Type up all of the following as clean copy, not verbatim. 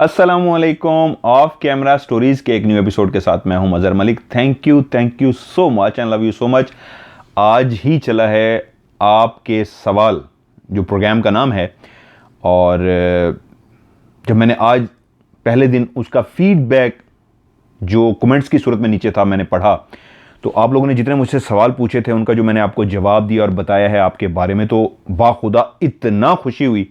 अस्सलामुअलैकुम। Of camera stories के एक न्यू एपिसोड के साथ मैं हूं Mazhar Malik. Thank you so much and love you so much. आज ही चला है आपके सवाल जो प्रोग्राम का नाम है, और जब मैंने आज पहले दिन उसका फीडबैक जो कमेंट्स की सूरत में नीचे था मैंने पढ़ा, तो आप लोगों ने जितने मुझसे सवाल पूछे थे उनका जो मैंने आपको जवाब दिया और बताया है आपके बारे में, तो बाखुदा इतना खुशी हुई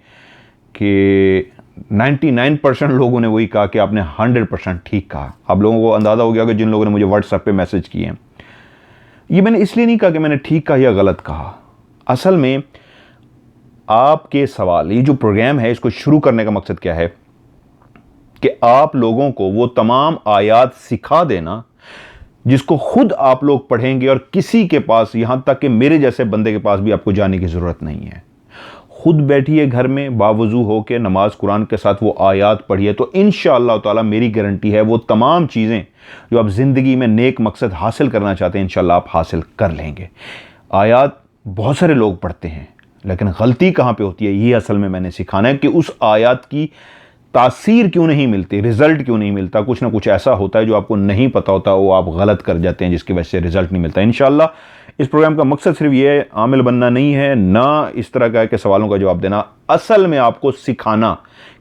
कि 99% लोगों ने वही कहा कि आपने 100% ठीक कहा। आप लोगों को अंदाज़ा हो गया कि जिन लोगों ने मुझे व्हाट्सएप पे मैसेज किए हैं, ये मैंने इसलिए नहीं कहा कि मैंने ठीक कहा या गलत कहा। असल में आपके सवाल, ये जो प्रोग्राम है इसको शुरू करने का मकसद क्या है कि आप लोगों को वो तमाम आयात सिखा देना जिसको खुद आप लोग पढ़ेंगे और किसी के पास, यहां तक कि मेरे जैसे बंदे के पास भी आपको जाने की ज़रूरत नहीं है। खुद बैठिए घर में बावजू हो के नमाज कुरान के साथ वो आयात पढ़िए, तो इंशाअल्लाह ताला मेरी गारंटी है वो तमाम चीज़ें जो आप ज़िंदगी में नेक मकसद हासिल करना चाहते हैं इंशाअल्लाह आप हासिल कर लेंगे। आयात बहुत सारे लोग पढ़ते हैं, लेकिन गलती कहाँ पे होती है ये असल में मैंने सिखाना है कि उस आयात की तासीर क्यों नहीं मिलती, रिजल्ट क्यों नहीं मिलता। कुछ ना कुछ ऐसा होता है जो आपको नहीं पता होता, वो आप गलत कर जाते हैं जिसकी वजह से रिजल्ट नहीं मिलता। इंशाअल्लाह इस प्रोग्राम का मकसद सिर्फ ये है, आमिल बनना नहीं है, ना इस तरह का है कि सवालों का जवाब देना। असल में आपको सिखाना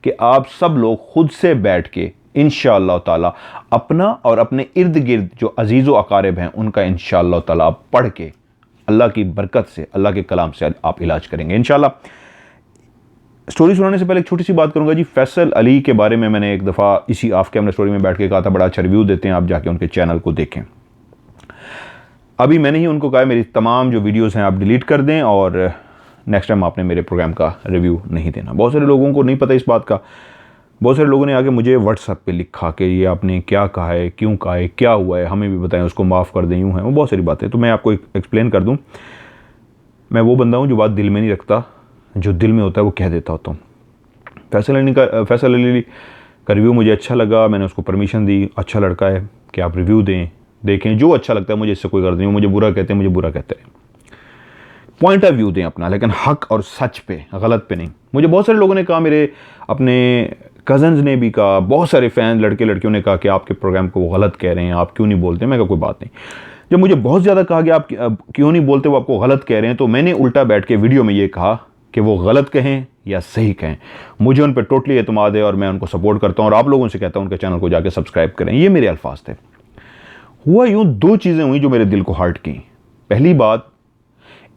कि आप सब लोग खुद से बैठ के इंशाअल्लाह ताला अपना और अपने इर्द गिर्द जो अजीज़ व अकारिब हैं उनका इंशाअल्लाह ताला आप पढ़ के अल्लाह की बरकत से, अल्लाह के कलाम से आप इलाज करेंगे इंशाअल्लाह। स्टोरी सुनाने से पहले एक छोटी सी बात करूंगा जी। फैसल अली के बारे में मैंने एक दफ़ा इसी ऑफ कैमरा स्टोरी में बैठ के कहा था, बड़ा अच्छा रिव्यू देते हैं, आप जाके उनके चैनल को देखें। अभी मैंने ही उनको कहा मेरी तमाम जो वीडियोस हैं आप डिलीट कर दें और नेक्स्ट टाइम आपने मेरे प्रोग्राम का रिव्यू नहीं देना। बहुत सारे लोगों को नहीं पता इस बात का। बहुत सारे लोगों ने आगे मुझे व्हाट्सएप पे लिखा कि ये आपने क्या कहा है, क्यों कहा है, क्या हुआ है, हमें भी बताएं, उसको माफ़ कर दें, यूँ है वो बहुत सारी बातें। तो मैं आपको एक्सप्लेन कर दूँ। मैं वो बंदा हूँ जो बात दिल में नहीं रखता, जो दिल में होता है वो कह देता होता हूँ। फैसल अली का रिव्यू मुझे अच्छा लगा, मैंने उसको परमिशन दी, अच्छा लड़का है कि आप रिव्यू देखें, जो अच्छा लगता है मुझे, इससे कोई गर्ज नहीं। मुझे बुरा कहते हैं, मुझे बुरा कहते हैं, पॉइंट ऑफ व्यू दें अपना, लेकिन हक और सच पे, गलत पे नहीं। मुझे बहुत सारे लोगों ने कहा, मेरे अपने कज़न्स ने भी कहा, बहुत सारे फ़ैन लड़के लड़कियों ने कहा कि आपके प्रोग्राम को वो गलत कह रहे हैं, आप क्यों नहीं बोलते। मैं कहा कोई बात नहीं। जब मुझे बहुत ज़्यादा कहा कि आप क्यों नहीं बोलते, वो आपको गलत कह रहे हैं, तो मैंने उल्टा बैठ के वीडियो में ये कहा कि वो गलत कहें या सही कहें, मुझे उन पर टोटली एतमाद है और मैं उनको सपोर्ट करता हूँ और आप लोगों से कहता हूँ उनके चैनल को जाके सब्सक्राइब करें। ये मेरे अल्फाज थे। हुआ यूँ, दो चीज़ें हुई जो मेरे दिल को हर्ट की। पहली बात,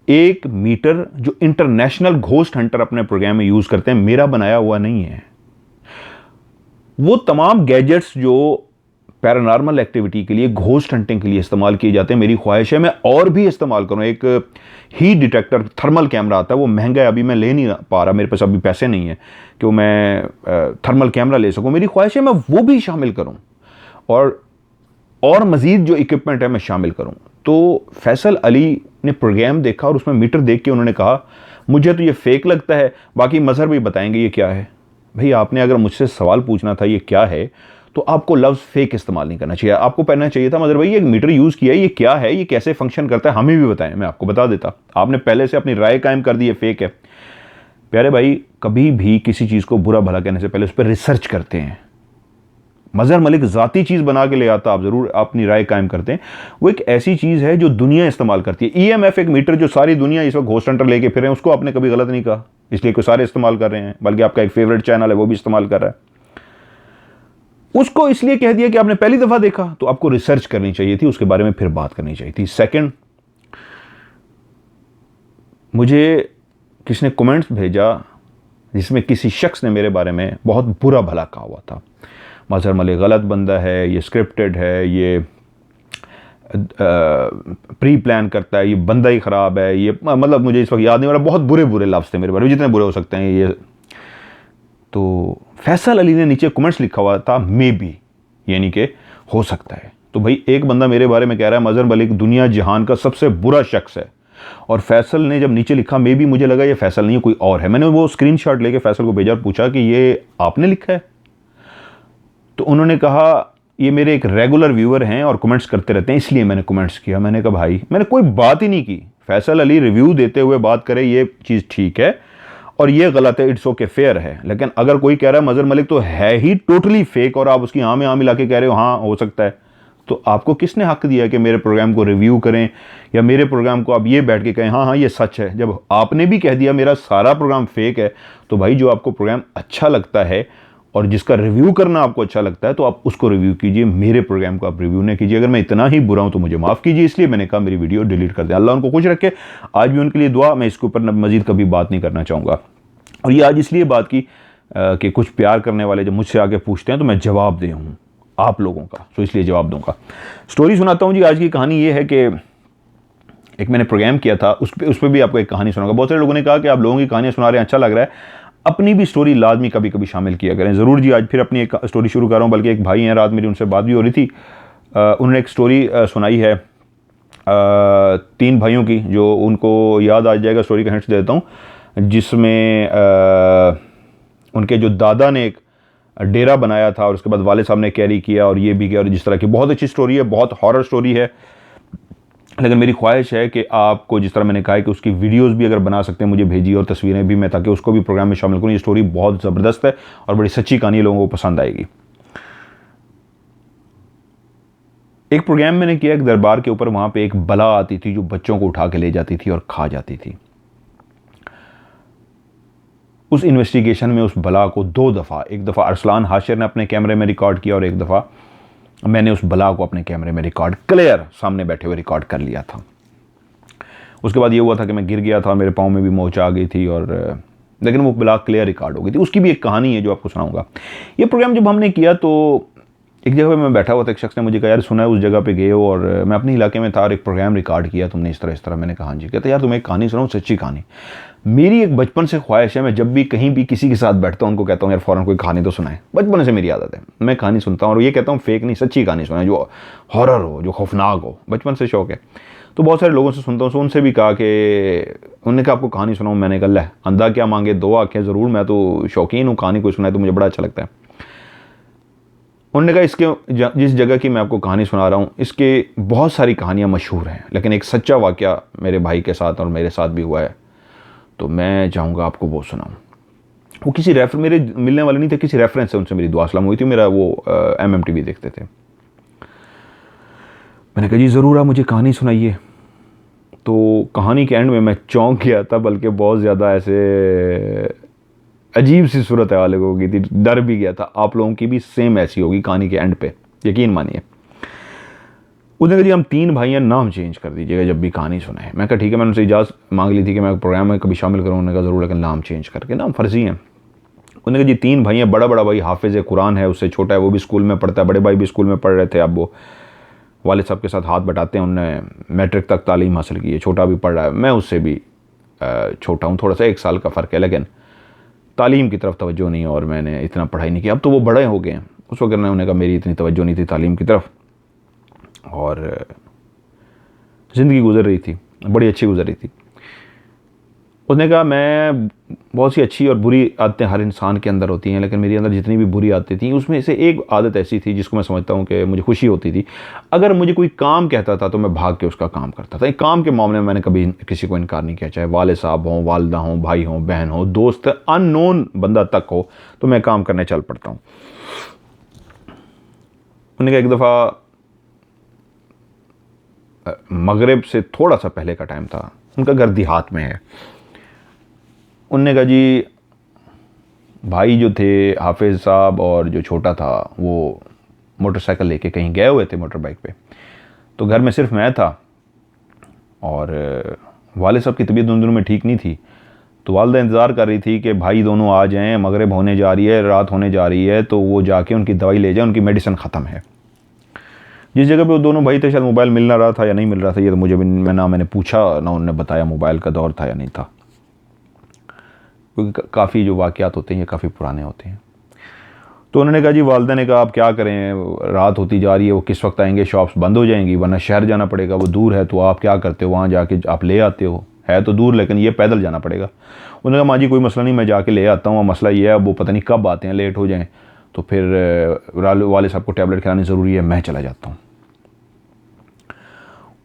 1 मीटर जो इंटरनेशनल घोस्ट हंटर अपने प्रोग्राम में यूज़ करते हैं मेरा बनाया हुआ नहीं है। वो तमाम गैजेट्स जो पैरानॉर्मल एक्टिविटी के लिए, घोस्ट हंटिंग के लिए इस्तेमाल किए जाते हैं, मेरी ख्वाहिश है मैं और भी इस्तेमाल करूँ। एक हीट डिटेक्टर थर्मल कैमरा आता है, वो महंगा है, अभी मैं ले नहीं पा रहा, मेरे पास अभी पैसे नहीं है कि वो मैं थर्मल कैमरा ले सकूँ। मेरी ख्वाहिश है मैं वो भी शामिल करूँ और मज़ीद जो इक्विपमेंट है मैं शामिल करूँ। तो फैसल अली ने प्रोग्राम देखा और उसमें मीटर देख के उन्होंने कहा मुझे तो ये फेक लगता है, बाकी मजहर भी बताएंगे ये क्या है। भाई आपने अगर मुझसे सवाल पूछना था ये क्या है, तो आपको लफ्ज़ फेक इस्तेमाल नहीं करना चाहिए। आपको कहना चाहिए था मजहर भाई एक मीटर यूज़ किया है, ये क्या है, ये कैसे फंक्शन करता है, हमें भी बताएं, मैं आपको बता देता। आपने पहले से अपनी राय कायम कर दी है फेक है। प्यारे भाई, कभी भी किसी चीज़ को बुरा भला कहने से पहले उस पर रिसर्च करते हैं। मजहर मलिक ज़ाती चीज़ बना के ले आता, आप ज़रूर अपनी राय कायम करते हैं। वो एक ऐसी चीज़ है जो दुनिया इस्तेमाल करती है। EMF एक मीटर जो सारी दुनिया इस वक्त घोस्ट हंटर लेके फिर रहे हैं, उसको आपने कभी गलत नहीं कहा, इसलिए कोई सारे इस्तेमाल कर रहे हैं, बल्कि आपका एक फेवरेट चैनल है वो भी इस्तेमाल कर रहा है। उसको इसलिए कह दिया कि आपने पहली दफ़ा देखा, तो आपको रिसर्च करनी चाहिए थी, उसके बारे में फिर बात करनी चाहिए थी। सेकंड, मुझे किसने कमेंट्स भेजा जिसमें किसी शख्स ने मेरे बारे में बहुत बुरा भला कहा हुआ था। मजहर मलिक गलत बंदा है, ये स्क्रिप्टेड है, ये प्री प्लान करता है, ये बंदा ही ख़राब है, ये मतलब मुझे इस वक्त याद नहीं हो रहा, बहुत बुरे बुरे लफ्ज़ थे मेरे बारे में, जितने बुरे हो सकते हैं ये। तो फैसल अली ने नीचे कमेंट्स लिखा हुआ था मे बी, यानी कि हो सकता है। तो भाई एक बंदा मेरे बारे में कह रहा है मजहर मलिक दुनिया जहान का सबसे बुरा शख्स है, और फैसल ने जब नीचे लिखा मे बी, मुझे लगा ये फैसल नहीं है कोई और है। मैंने वो स्क्रीनशॉट लेके फैसल को भेजा और पूछा कि ये आपने लिखा है? तो उन्होंने कहा ये मेरे एक रेगुलर व्यूअर हैं और कमेंट्स करते रहते हैं, इसलिए मैंने कमेंट्स किया। मैंने कहा भाई मैंने कोई बात ही नहीं की, फैसल अली रिव्यू देते हुए बात करे ये चीज़ ठीक है, और ये गलत है, इट्स ओके, फेयर है। लेकिन अगर कोई कह रहा है मजहर मलिक तो है ही टोटली फेक और आप उसकी हाँ में हाँ मिला के कह रहे हो हाँ हो सकता है, तो आपको किसने हक दिया है कि मेरे प्रोग्राम को रिव्यू करें या मेरे प्रोग्राम को आप ये बैठ के कहें हाँ हाँ ये सच है। जब आपने भी कह दिया मेरा सारा प्रोग्राम फेक है, तो भाई जो आपको प्रोग्राम अच्छा लगता है और जिसका रिव्यू करना आपको अच्छा लगता है तो आप उसको रिव्यू कीजिए, मेरे प्रोग्राम को आप रिव्यू नहीं कीजिए। अगर मैं इतना ही बुरा हूं तो मुझे माफ़ कीजिए, इसलिए मैंने कहा मेरी वीडियो डिलीट कर दें। अल्लाह उनको खुश रखे। आज भी उनके लिए दुआ, मैं इसके ऊपर मजीद कभी बात नहीं करना चाहूँगा। और ये आज इसलिए बात की कि कुछ प्यार करने वाले जब मुझसे आके पूछते हैं तो मैं जवाब दे हूँ आप लोगों का, तो इसलिए जवाब दूंगा। स्टोरी सुनाता हूँ जी। आज की कहानी ये है कि एक मैंने प्रोग्राम किया था, उस पर भी आपको एक कहानी सुनाऊंगा। बहुत सारे लोगों ने कहा कि आप लोगों की कहानियाँ सुना रहे हैं, अच्छा लग रहा है, अपनी भी स्टोरी लाजमी कभी कभी शामिल किया करें। ज़रूर जी, आज फिर अपनी एक स्टोरी शुरू कर रहा हूँ। बल्कि एक भाई हैं, रात मेरी उनसे बात भी हो रही थी, उन्होंने एक स्टोरी सुनाई है 3 भाइयों की, जो उनको याद आ जाएगा। स्टोरी का हिंट दे देता हूँ, जिसमें उनके जो दादा ने एक डेरा बनाया था और उसके बाद वाले साहब ने कैरी किया और ये भी किया, और जिस तरह की बहुत अच्छी स्टोरी है, बहुत हॉरर स्टोरी है। लेकिन मेरी ख्वाहिश है कि आपको, जिस तरह मैंने कहा है कि उसकी वीडियोस भी अगर बना सकते हैं मुझे भेजिए और तस्वीरें भी, मैं ताकि उसको भी प्रोग्राम में शामिल करूँ। ये स्टोरी बहुत ज़बरदस्त है और बड़ी सच्ची कहानी, लोगों को पसंद आएगी। एक प्रोग्राम मैंने किया एक दरबार के ऊपर, वहाँ पे एक बला आती थी जो बच्चों को उठा के ले जाती थी और खा जाती थी। उस इन्वेस्टिगेशन में उस बला को 2 दफ़ा, एक दफ़ा अरसलान हाशिर ने अपने कैमरे में रिकॉर्ड किया और एक दफ़ा मैंने उस बला को अपने कैमरे में रिकॉर्ड, क्लियर सामने बैठे हुए रिकॉर्ड कर लिया था। उसके बाद ये हुआ था कि मैं गिर गया था, मेरे पाँव में भी मोच आ गई थी, और लेकिन वो बला क्लियर रिकॉर्ड हो गई थी। उसकी भी एक कहानी है जो आपको सुनाऊंगा। ये प्रोग्राम जब हमने किया तो एक जगह पे मैं बैठा हुआ था, एक शख्स ने मुझे कहा यार सुना है उस जगह पे गए हो, और मैं अपने इलाके में था और एक प्रोग्राम रिकॉर्ड किया तुमने इस तरह। मैंने कहा हाँ जी। कहते यार तुम्हें एक कहानी सुनाऊँ, सच्ची कहानी। मेरी एक बचपन से ख्वाहिश है, मैं जब भी कहीं भी किसी के साथ बैठता हूँ उनको कहता हूँ यार फ़ौरन कोई कहानी तो सुनाए। बचपन से मेरी आदत है, मैं कहानी सुनता हूँ और ये कहता हूँ फेक नहीं, सच्ची कहानी सुनाए, जो हॉरर हो, जो खौफनाक हो। बचपन से शौक़ है, तो बहुत सारे लोगों से सुनता हूँ। उनसे भी कहा कि उन्होंने कहा आपको कहानी सुनाऊँ। मैंने कहा ले अंधा क्या मांगे 2 आँखें, ज़रूर, मैं तो शौकीन हूँ, कहानी कोई सुनाए तो मुझे बड़ा अच्छा लगता है। उन्होंने कहा इसके जिस जगह की मैं आपको कहानी सुना रहा हूँ इसके बहुत सारी कहानियाँ मशहूर हैं, लेकिन एक सच्चा वाक़या मेरे भाई के साथ और मेरे साथ भी हुआ है, तो मैं चाहूँगा आपको वो सुनाऊँ। वो किसी मेरे मिलने वाले नहीं थे, किसी रेफरेंस से उनसे मेरी दुआ सलाम हुई थी। मेरा वो MMTV देखते थे। मैंने कहा जी ज़रूर, आप मुझे कहानी सुनाइए। तो कहानी के एंड में मैं चौंक गया था, बल्कि बहुत ज़्यादा ऐसे अजीब सी सूरत हाल हो गई थी, डर भी गया था। आप लोगों की भी सेम ऐसी होगी कहानी के एंड पे, यकीन मानिए। उसने कहा जी हम 3 भाई हैं, नाम चेंज कर दीजिएगा जब भी कहानी सुनाए। मैं कहा ठीक है, मैंने उनसे इजाज़त मांग ली थी कि मैं प्रोग्राम में कभी शामिल करूँ। उन्होंने कहा ज़रूर, लेकिन नाम चेंज करके, नाम फर्जी हैं। उन्होंने कहा जी 3 भाई हैं, बड़ा भाई हाफिज़ कुरान है, उससे छोटा है वो भी स्कूल में पढ़ता है, बड़े भाई भी स्कूल में पढ़ रहे थे। अब वो वाले साहब के साथ हाथ बटाते हैं, उन्होंने मैट्रिक तक तालीम हासिल की है, छोटा भी पढ़ रहा है। मैं उससे भी छोटा हूँ, थोड़ा सा 1 साल का फ़र्क है, लेकिन तालीम की तरफ तवज्जो नहीं, और मैंने इतना पढ़ाई नहीं की। अब तो वो बड़े हो गए हैं, उस वक्त उन्होंने कहा मेरी इतनी तवज्जो नहीं थी तालीम की तरफ, और ज़िंदगी गुजर रही थी, बड़ी अच्छी गुजर रही थी। उसने कहा मैं, बहुत सी अच्छी और बुरी आदतें हर इंसान के अंदर होती हैं, लेकिन मेरे अंदर जितनी भी बुरी आदतें थी उसमें से एक आदत ऐसी थी जिसको मैं समझता हूँ कि मुझे खुशी होती थी। अगर मुझे कोई काम कहता था तो मैं भाग के उसका काम करता था। एक काम के मामले में मैंने कभी किसी को इनकार नहीं किया, चाहे वाले साहब हों, वालदा हों, भाई हों, बहन हो, दोस्त, अननोन बंदा तक हो, तो मैं काम करने चल पड़ता हूँ। उन्होंने कहा एक दफ़ा मगरिब से थोड़ा सा पहले का टाइम था, उनका घर देहात में है। उनने कहा जी भाई जो थे हाफिज़ साहब और जो छोटा था वो मोटरसाइकिल लेके कहीं गए हुए थे मोटर बाइक पे, तो घर में सिर्फ मैं था, और वाले साहब की तबीयत उन दिनों में ठीक नहीं थी। तो वालदा इंतज़ार कर रही थी कि भाई दोनों आ जाएं, मगरिब होने जा रही है, रात होने जा रही है, तो वो जाके उनकी दवाई ले जाए, उनकी मेडिसिन ख़त्म है। जिस जगह पे वो दोनों भाई थे शायद मोबाइल मिल ना रहा था या नहीं मिल रहा था, ये तो मुझे भी ना मैंने पूछा ना उन्होंने बताया मोबाइल का दौर था या नहीं था, क्योंकि काफ़ी जो वाक़यात होते हैं ये काफ़ी पुराने होते हैं। तो उन्होंने कहा जी, वालदा ने कहा आप क्या करें, रात होती जा रही है, वो किस वक्त आएंगे, शॉप्स बंद हो जाएंगी, वरना शहर जाना पड़ेगा, वो दूर है, तो आप क्या करते हो, वहाँ जाके आप ले आते हो, है तो दूर लेकिन ये पैदल जाना पड़ेगा। उन्होंने कहा माँ जी कोई मसला नहीं, मैं जाके ले आता हूँ, मसला ये है वो पता नहीं कब आते हैं, लेट हो जाएँ तो फिर वाले साहब को टैबलेट खिलानी ज़रूरी है, मैं चला जाता हूँ।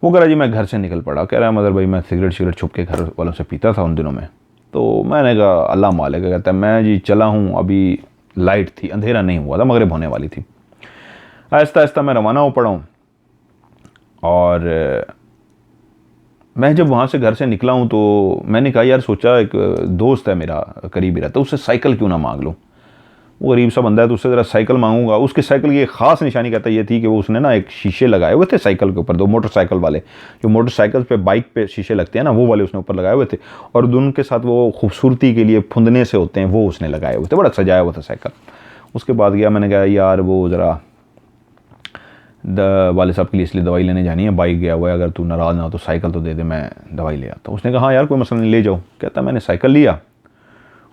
वो कह रहा जी मैं घर से निकल पड़ा, कह रहा है मदर भाई मैं सिगरेट छुप के घर वालों से पीता था उन दिनों में, तो मैंने कहा अल्लाह मालिक। कहता है मैं जी चला हूँ, अभी लाइट थी, अंधेरा नहीं हुआ था, मगरिब होने वाली थी। आहिस्ता आहिस्ता मैं रवाना हो पड़ा हूँ और मैं जब वहाँ से घर से निकला हूँ तो मैंने कहा यार, सोचा एक दोस्त है मेरा करीब ही रहता, उससे साइकिल क्यों ना मांग लूँ। वो गरीब सा बंदा है तो उससे ज़रा साइकिल मांगूंगा। उसके साइकिल की एक ख़ास निशानी कहता ये थी कि वो उसने ना एक शीशे लगाए हुए थे साइकिल के ऊपर, दो मोटरसाइकिल वाले, जो मोटरसाइकिल पे बाइक पे शीशे लगते हैं ना, वो वाले उसने ऊपर लगाए हुए थे। और दोनों के साथ वो खूबसूरती के लिए फुंदने से होते हैं, वो उसने लगाए हुए थे, बड़ा सजाया हुआ था साइकिल। उसके बाद गया, मैंने कहा यार वो ज़रा वाले साहब के लिए इसलिए दवाई लेने जानी है, बाइक गया हुआ है, अगर तू नाराज़ ना हो तो साइकिल तो दे दे, मैं दवाई ले आता हूँ। उसने कहा हाँ यार कोई मसला नहीं, ले जाओ। कहता मैंने साइकिल लिया,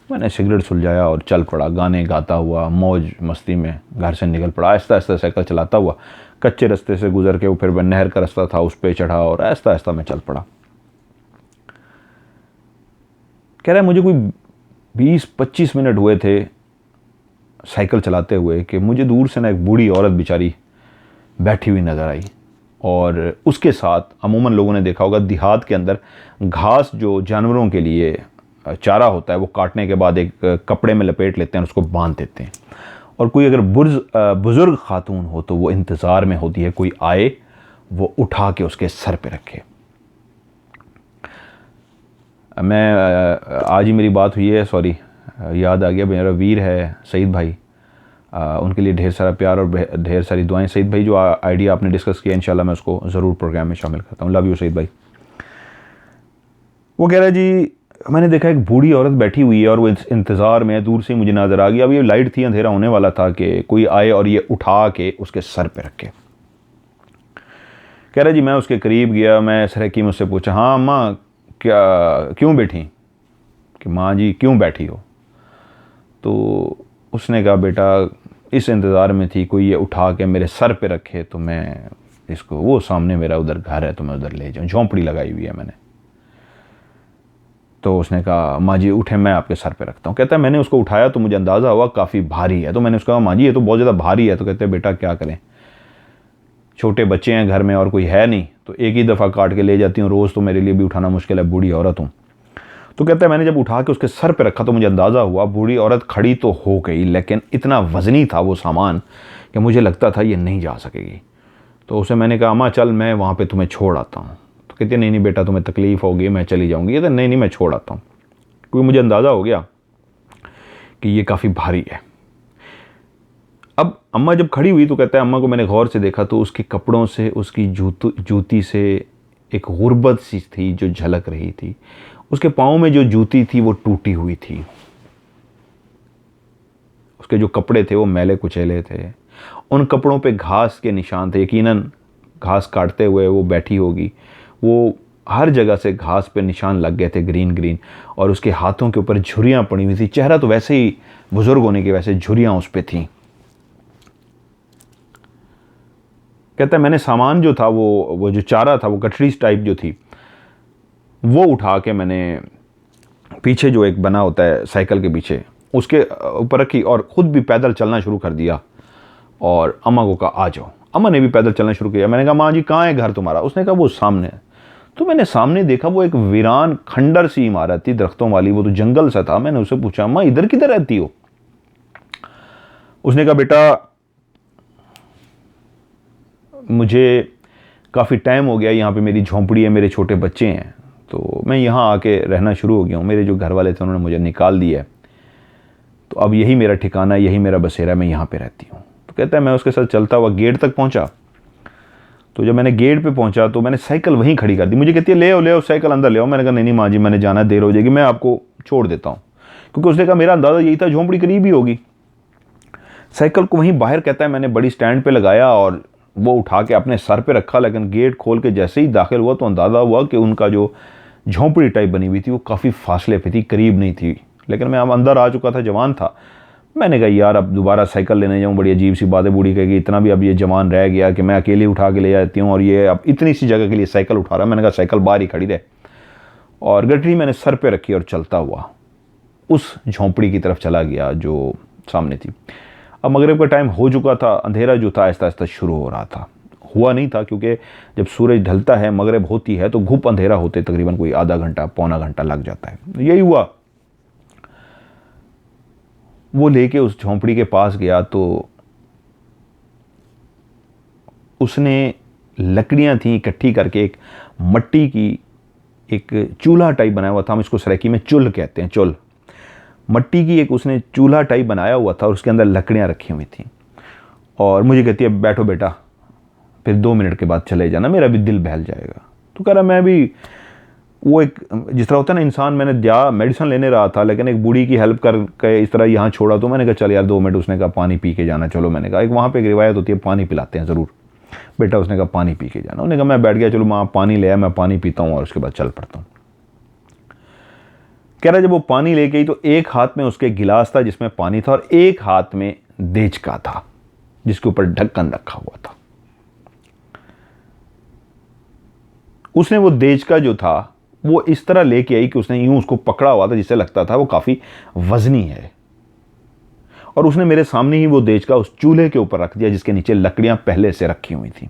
मैंने सिगरेट सुलझाया और चल पड़ा, गाने गाता हुआ मौज मस्ती में घर से निकल पड़ा। आहिस्ता आहिस्ता साइकिल चलाता हुआ कच्चे रास्ते से गुजर के, वो फिर नहर का रास्ता था, उस पर चढ़ा और आहिस्ता आहिस्ता मैं चल पड़ा। कह रहा है मुझे कोई 20-25 मिनट हुए थे साइकिल चलाते हुए कि मुझे दूर से ना एक बूढ़ी औरत बेचारी बैठी हुई नज़र आई। और उसके साथ अमूमन लोगों ने देखा होगा देहात के अंदर घास जो जानवरों के लिए चारा होता है, वो काटने के बाद एक कपड़े में लपेट लेते हैं और उसको बांध देते हैं। और कोई अगर बुज़ुर्ग खातून हो तो वो इंतज़ार में होती है कोई आए, वो उठा के उसके सर पे रखे। मैं आज ही मेरी बात हुई है, सॉरी याद आ गया, मेरा वीर है सईद भाई, उनके लिए ढेर सारा प्यार और ढेर सारी दुआएं। सईद भाई जो आइडिया आपने डिस्कस किया, इंशाल्लाह मैं उसको ज़रूर प्रोग्राम में शामिल करता हूँ। लव यू सईद भाई। वो कह रहा है जी मैंने देखा एक बूढ़ी औरत बैठी हुई है और वो इंतज़ार में, दूर से मुझे नज़र आ गई। अब ये लाइट थी, अंधेरा होने वाला था कि कोई आए और ये उठा के उसके सर पे रखे। कह रहा जी मैं उसके करीब गया, मैं सर की मुझसे पूछा हाँ अम्मा क्या क्यों बैठी, कि माँ जी क्यों बैठी हो। तो उसने कहा बेटा इस इंतज़ार में थी कोई ये उठा के मेरे सर पे रखे तो मैं इसको, वो सामने मेरा उधर घर है तो मैं उधर ले जाऊँ, झोंपड़ी लगाई हुई है मैंने। तो उसने कहा माँ जी उठे, मैं आपके सर पे रखता हूँ। कहता है मैंने उसको उठाया तो मुझे अंदाज़ा हुआ काफ़ी भारी है, तो मैंने उसका कहा माँ जी ये तो बहुत ज़्यादा भारी है। तो कहते हैं बेटा क्या करें, छोटे बच्चे हैं घर में और कोई है नहीं, तो एक ही दफ़ा काट के ले जाती हूँ, रोज़ तो मेरे लिए भी उठाना मुश्किल है, बूढ़ी औरत हूँ। तो कहता है मैंने जब उठा के उसके सर पे रखा तो मुझे अंदाज़ा हुआ बूढ़ी औरत खड़ी तो हो गई, लेकिन इतना वज़नी था वो सामान कि मुझे लगता था ये नहीं जा सकेगी। तो उसे मैंने कहा अम्मा चल मैं वहाँ पे तुम्हें छोड़ आता हूँ। तो कहती है नहीं नहीं बेटा तुम्हें तकलीफ़ होगी, मैं चली जाऊँगी। ये तो नहीं नहीं मैं छोड़ आता हूँ, क्योंकि मुझे अंदाज़ा हो गया कि ये काफ़ी भारी है। अब अम्मा जब खड़ी हुई तो कहता है अम्मा को मैंने गौर से देखा तो उसके कपड़ों से, उसकी जूती से एक गुर्बत सी थी जो झलक रही थी। उसके पाँव में जो जूती थी वो टूटी हुई थी, उसके जो कपड़े थे वो मैले कुचैले थे, उन कपड़ों पे घास के निशान थे। यकीनन घास काटते हुए वो बैठी होगी, वो हर जगह से घास पे निशान लग गए थे ग्रीन ग्रीन। और उसके हाथों के ऊपर झुर्रियाँ पड़ी हुई थी, चेहरा तो वैसे ही बुजुर्ग होने की वैसे झुर्रियाँ उस पर थीं। कहता है मैंने सामान जो था वो जो चारा था, वो गठरी टाइप जो थी, वो उठा के मैंने पीछे जो एक बना होता है साइकिल के पीछे, उसके ऊपर रखी और ख़ुद भी पैदल चलना शुरू कर दिया। और अम्मा को कहा आ जाओ। अम्मा ने भी पैदल चलना शुरू किया। मैंने कहा माँ जी कहाँ है घर तुम्हारा। उसने कहा वो सामने। तो मैंने सामने देखा वो एक वीरान खंडर सी इमारत थी दरख्तों वाली, वो तो जंगल सा था। मैंने उससे पूछा अम्मा इधर किधर रहती हो। उसने कहा बेटा मुझे काफ़ी टाइम हो गया, यहाँ पे मेरी झोंपड़ी है, मेरे छोटे बच्चे हैं, तो मैं यहाँ आके रहना शुरू हो गया हूँ। मेरे जो घर वाले थे उन्होंने मुझे निकाल दिया है, तो अब यही मेरा ठिकाना, यही मेरा बसेरा, मैं यहाँ पे रहती हूँ। तो कहता है मैं उसके साथ चलता हुआ गेट तक पहुँचा। तो जब मैंने गेट पे पहुँचा तो मैंने साइकिल वहीं खड़ी कर दी। मुझे कहती है ले आओ साइकिल अंदर ले आओ। मैंने कहा नहीं माँ जी मैंने जाना, देर हो जाएगी, मैं आपको छोड़ देता हूँ। क्योंकि उसने कहा मेरा अंदाज़ा यही था झोंपड़ी करीब ही होगी। साइकिल को वहीं बाहर कहता है मैंने बड़ी स्टैंड पर लगाया और वो उठा के अपने सर पे रखा। लेकिन गेट खोल के जैसे ही दाखिल हुआ तो अंदाज़ा हुआ कि उनका जो झोंपड़ी टाइप बनी हुई थी वो काफ़ी फासले पे थी, करीब नहीं थी। लेकिन मैं अब अंदर आ चुका था, जवान था। मैंने कहा यार अब दोबारा साइकिल लेने जाऊँ, बड़ी अजीब सी बात है। बूढ़ी कहेगी इतना भी अब ये जवान रह गया कि मैं अकेले उठा के ले जाती हूँ और ये अब इतनी सी जगह के लिए साइकिल उठा रहा है। मैंने कहा साइकिल बाहर ही खड़ी रहे और गठरी मैंने सर पे रखी और चलता हुआ उस झोंपड़ी की तरफ चला गया जो सामने थी। अब मगरिब का टाइम हो चुका था, अंधेरा जो था आहिस्ता आहिस्ता शुरू हो रहा था। हुआ नहीं था क्योंकि जब सूरज ढलता है, मगरिब होती है, तो घुप अंधेरा होते तकरीबन कोई आधा घंटा पौना घंटा लग जाता है। यही हुआ वो लेके उस झोंपड़ी के पास गया तो उसने लकड़ियां थी इकट्ठी करके एक मट्टी की एक चूल्हा टाइप बनाया हुआ था, हम इसको सराइकी में चुल कहते हैं, चुल, मट्टी की एक उसने चूल्हा टाइप बनाया हुआ था और उसके अंदर लकड़ियां रखी हुई थी। और मुझे कहती है बैठो बेटा, फिर 2 मिनट के बाद चले जाना, मेरा भी दिल बहल जाएगा। तो कह रहा मैं भी वो एक जिस तरह होता है ना इंसान, मैंने मेडिसिन लेने रहा था लेकिन एक बूढ़ी की हेल्प करके इस तरह यहाँ छोड़ा, तो मैंने कहा चल यार 2 मिनट। उसने कहा पानी पी के जाना। चलो मैंने कहा एक वहाँ पे एक रिवायत होती है पानी पिलाते हैं ज़रूर बेटा। उसने कहा पानी पी के जाना। उन्होंने कहा मैं बैठ गया, चलो माँ पानी ले आया, मैं पानी पीता हूँ और उसके बाद चल पड़ता हूँ। कह रहा जब वो पानी लेके आई तो एक हाथ में उसके गिलास था जिसमें पानी था और एक हाथ में देचका था जिसके ऊपर ढक्कन रखा हुआ था। उसने वो देचका जो था वो इस तरह लेके आई कि उसने यूं उसको पकड़ा हुआ था जिससे लगता था वो काफी वजनी है, और उसने मेरे सामने ही वो देचका उस चूल्हे के ऊपर रख दिया जिसके नीचे लकड़ियां पहले से रखी हुई थी।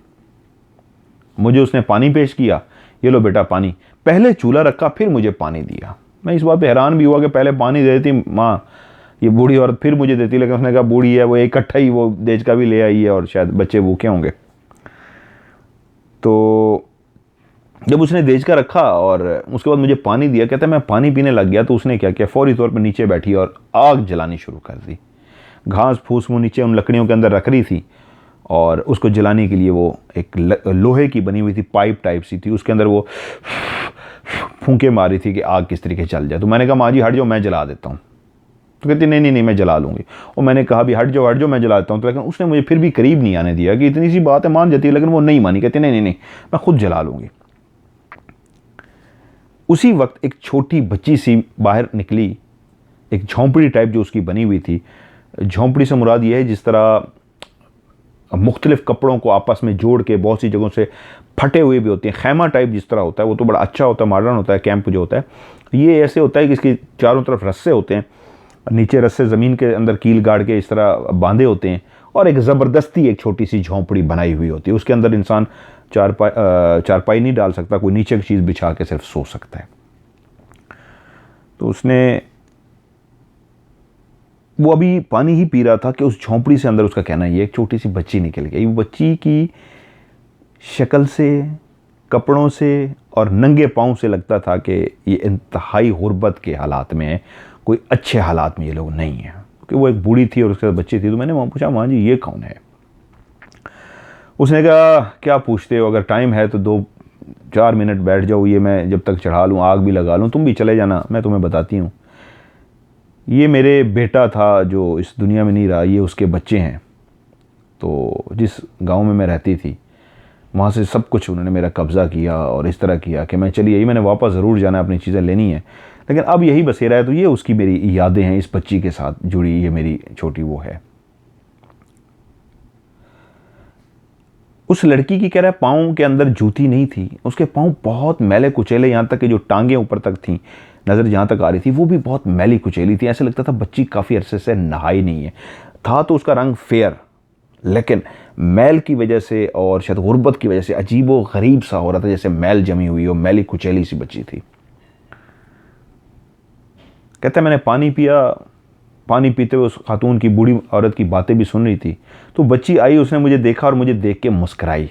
मुझे उसने पानी पेश किया, ये लो बेटा पानी। पहले चूल्हा रखा फिर मुझे पानी दिया। मैं इस बात पे हैरान भी हुआ कि पहले पानी दे देती माँ ये बूढ़ी औरत, फिर मुझे देती, लेकिन उसने कहा बूढ़ी है वो इकट्ठा ही वो देचका भी ले आई है और शायद बच्चे भूखे होंगे। तो जब उसने देचका रखा और उसके बाद मुझे पानी दिया, कहता है मैं पानी पीने लग गया तो उसने क्या किया, फौरी तौर पर नीचे बैठी और आग जलानी शुरू कर दी। घास फूस वो नीचे उन लकड़ियों के अंदर रख रही थी और उसको जलाने के लिए वो एक लोहे की बनी हुई थी पाइप टाइप सी थी, उसके अंदर वो फूंके मारी थी कि आग किस तरीके चल जाए। तो मैंने कहा माँ जी हट जाओ मैं जला देता हूँ। तो कहती नहीं नहीं नहीं मैं जला लूँगी। और मैंने कहा भी हट जाओ मैं जला देता हूँ। तो लेकिन उसने मुझे फिर भी करीब नहीं आने दिया कि इतनी सी बात है मान जाती है, लेकिन वो नहीं मानी, कहती नहीं नहीं नहीं मैं खुद जला लूँगी। उसी वक्त एक छोटी बच्ची सी बाहर निकली, एक झोंपड़ी टाइप जो उसकी बनी हुई थी। झोंपड़ी से मुराद ये है जिस तरह मुख्तलिफ कपड़ों को आपस में जोड़ के बहुत सी जगहों से फटे हुए भी होते हैं, खैमा टाइप जिस तरह होता है, वो तो बड़ा अच्छा होता है, मॉडर्न होता है कैंप जो होता है। ये ऐसे होता है कि इसके चारों तरफ रस्से होते हैं, नीचे रस्से ज़मीन के अंदर कील गाड़ के इस तरह बांधे होते हैं और एक ज़बरदस्ती एक छोटी सी झोंपड़ी बनाई हुई होती है। उसके अंदर इंसान चारपाई नहीं डाल सकता, कोई नीचे की चीज़ बिछा के सिर्फ सो सकता है। तो उसने वो अभी पानी ही पी रहा था कि उस झोंपड़ी से अंदर उसका कहना ये एक छोटी सी बच्ची निकल गई। वो बच्ची की शक्ल से, कपड़ों से और नंगे पाँव से लगता था कि ये इंतहाई गुर्बत के हालात में है, कोई अच्छे हालात में ये लोग नहीं हैं। क्योंकि वो एक बूढ़ी थी और उसके साथ बच्ची थी। तो मैंने वहाँ पूछा माँ जी ये कौन है? उसने कहा क्या पूछते हो, अगर टाइम है तो 2-4 मिनट बैठ जाओ, ये मैं जब तक चढ़ा लूँ आग भी लगा लूँ, तुम भी चले जाना, मैं तुम्हें बताती हूँ। ये मेरे बेटा था जो इस दुनिया में नहीं रहा, ये उसके बच्चे हैं। तो जिस गांव में मैं रहती थी वहाँ से सब कुछ उन्होंने मेरा कब्ज़ा किया और इस तरह किया कि मैं चलिए मैंने वापस ज़रूर जाना, अपनी चीज़ें लेनी है, लेकिन अब यही बसेरा है। तो ये उसकी मेरी यादें हैं, इस बच्ची के साथ जुड़ी ये मेरी छोटी वो है। उस लड़की की कह रहा है पाँव के अंदर जूती नहीं थी, उसके पाँव बहुत मैले कुचेले, यहाँ तक कि जो टांगें ऊपर तक थीं, नज़र जहाँ तक आ रही थी वो भी बहुत मैली कुचेली थी। ऐसे लगता था बच्ची काफ़ी अरसे से नहाई नहीं है। था तो उसका रंग फेयर, लेकिन मैल की वजह से और शायद गुर्बत की वजह से अजीबो गरीब सा हो रहा था, जैसे मैल जमी हुई हो, मैली कुचेली सी बच्ची थी। कहता है मैंने पानी पिया, पानी पीते हुए उस खातून की, बूढ़ी औरत की बातें भी सुन रही थी। तो बच्ची आई, उसने मुझे देखा और मुझे देख के मुस्कुराई।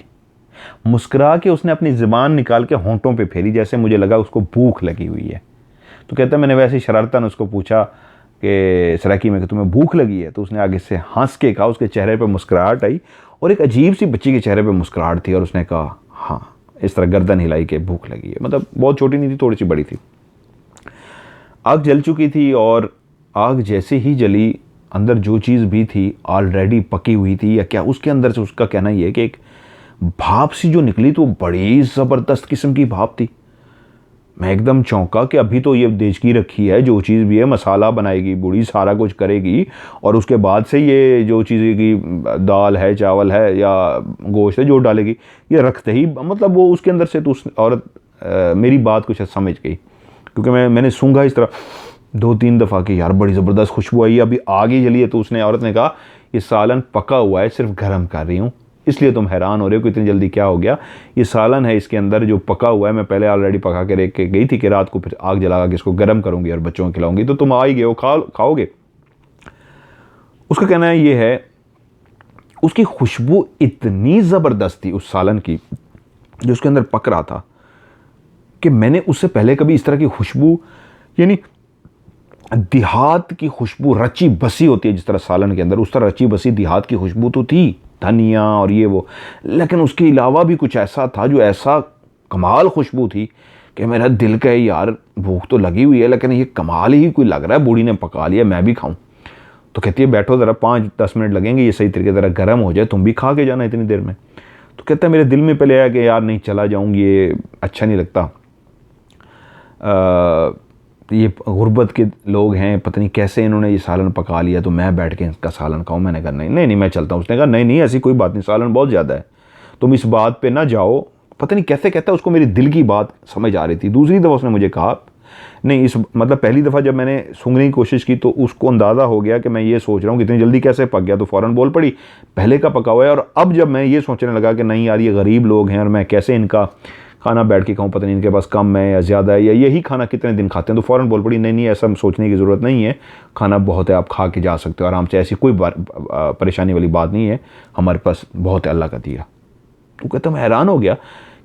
मुस्कुरा के उसने अपनी ज़ुबान निकाल के होंठों पे फेरी, जैसे मुझे लगा उसको भूख लगी हुई है। तो कहता है मैंने वैसे ही शरारतन उसको पूछा कि सराकी में कि तुम्हें भूख लगी है? तो उसने आगे से हंस के कहा, उसके चेहरे पे मुस्कुराहट आई और एक अजीब सी बच्ची के चेहरे पे मुस्कुराहट थी, और उसने कहा हाँ, इस तरह गर्दन हिलाई के भूख लगी है। मतलब बहुत छोटी नहीं थी, थोड़ी सी बड़ी थी। आग जल चुकी थी और आग जैसे ही जली, अंदर जो चीज़ भी थी ऑलरेडी पकी हुई थी या क्या, उसके अंदर से उसका कहना ये है कि एक भाप सी जो निकली तो बड़ी ज़बरदस्त किस्म की भाप थी। मैं एकदम चौंका कि अभी तो ये देचकी रखी है, जो चीज़ भी है मसाला बनाएगी बूढ़ी, सारा कुछ करेगी, और उसके बाद से ये जो चीज़ की दाल है, चावल है या गोश्त है जो डालेगी, ये रखते ही मतलब वो उसके अंदर से तो उस औरत मेरी बात कुछ समझ गई। क्योंकि मैंने सूंघा इस तरह 2-3 दफ़ा कि यार बड़ी ज़बरदस्त खुशबू आई, अभी आग ही जली है। तो उसने, औरत ने कहा ये सालन पका हुआ है, सिर्फ गर्म कर रही हूँ, इसलिए तुम हैरान हो रहे हो कि इतनी जल्दी क्या हो गया। ये सालन है, इसके अंदर जो पका हुआ है, मैं पहले ऑलरेडी पका के रख के गई थी कि रात को फिर आग जला के इसको गर्म करूँगी और बच्चों को खिलाऊंगी, तो तुम आ ही गए हो, खाओगे। उसका कहना है ये है, उसकी खुशबू इतनी ज़बरदस्त थी उस सालन की जो उसके अंदर पक रहा था कि मैंने उससे पहले कभी इस तरह की खुशबू, यानी देहात की खुशबू रची बसी होती है जिस तरह सालन के अंदर, उस तरह रची बसी देहात की खुशबू तो थी, धनिया और ये वो, लेकिन उसके अलावा भी कुछ ऐसा था जो ऐसा कमाल खुशबू थी कि मेरा दिल कहे यार भूख तो लगी हुई है लेकिन ये कमाल ही कोई लग रहा है, बूढ़ी ने पका लिया, मैं भी खाऊं। तो कहती है बैठो ज़रा, 5-10 मिनट लगेंगे, ये सही तरीके ज़रा गर्म हो जाए, तुम भी खा के जाना इतनी देर में। तो कहता है मेरे दिल में पहले आया कि यार नहीं चला जाऊँगी, ये अच्छा नहीं लगता, ये गुर्बत के लोग हैं, पता नहीं कैसे इन्होंने ये सालन पका लिया तो मैं बैठ के इसका सालन खाऊं। मैंने कहा नहीं मैं चलता हूँ। उसने कहा नहीं ऐसी कोई बात नहीं, सालन बहुत ज़्यादा है, तुम इस बात पे ना जाओ। पता नहीं कैसे कहता है, उसको मेरी दिल की बात समझ आ रही थी। दूसरी दफ़ा उसने मुझे कहा नहीं, इस मतलब पहली दफ़ा जब मैंने सूंघने की कोशिश की तो उसको अंदाज़ा हो गया कि मैं ये सोच रहा हूँ कि इतनी जल्दी कैसे पक गया, तो फ़ौरन बोल पड़ी पहले का पका हुआ है। और अब जब मैं ये सोचने लगा कि नहीं यार ये गरीब लोग हैं और मैं कैसे इनका खाना बैठ के खाऊं, पता नहीं इनके पास कम है या ज़्यादा है या यही खाना कितने दिन खाते हैं, तो फ़ौरन बोल पड़ी नहीं ऐसा सोचने की ज़रूरत नहीं है, खाना बहुत है, आप खा के जा सकते हो आराम से, ऐसी कोई परेशानी वाली बात नहीं है, हमारे पास बहुत है अल्लाह का दिया। तो कहता मैं हैरान हो गया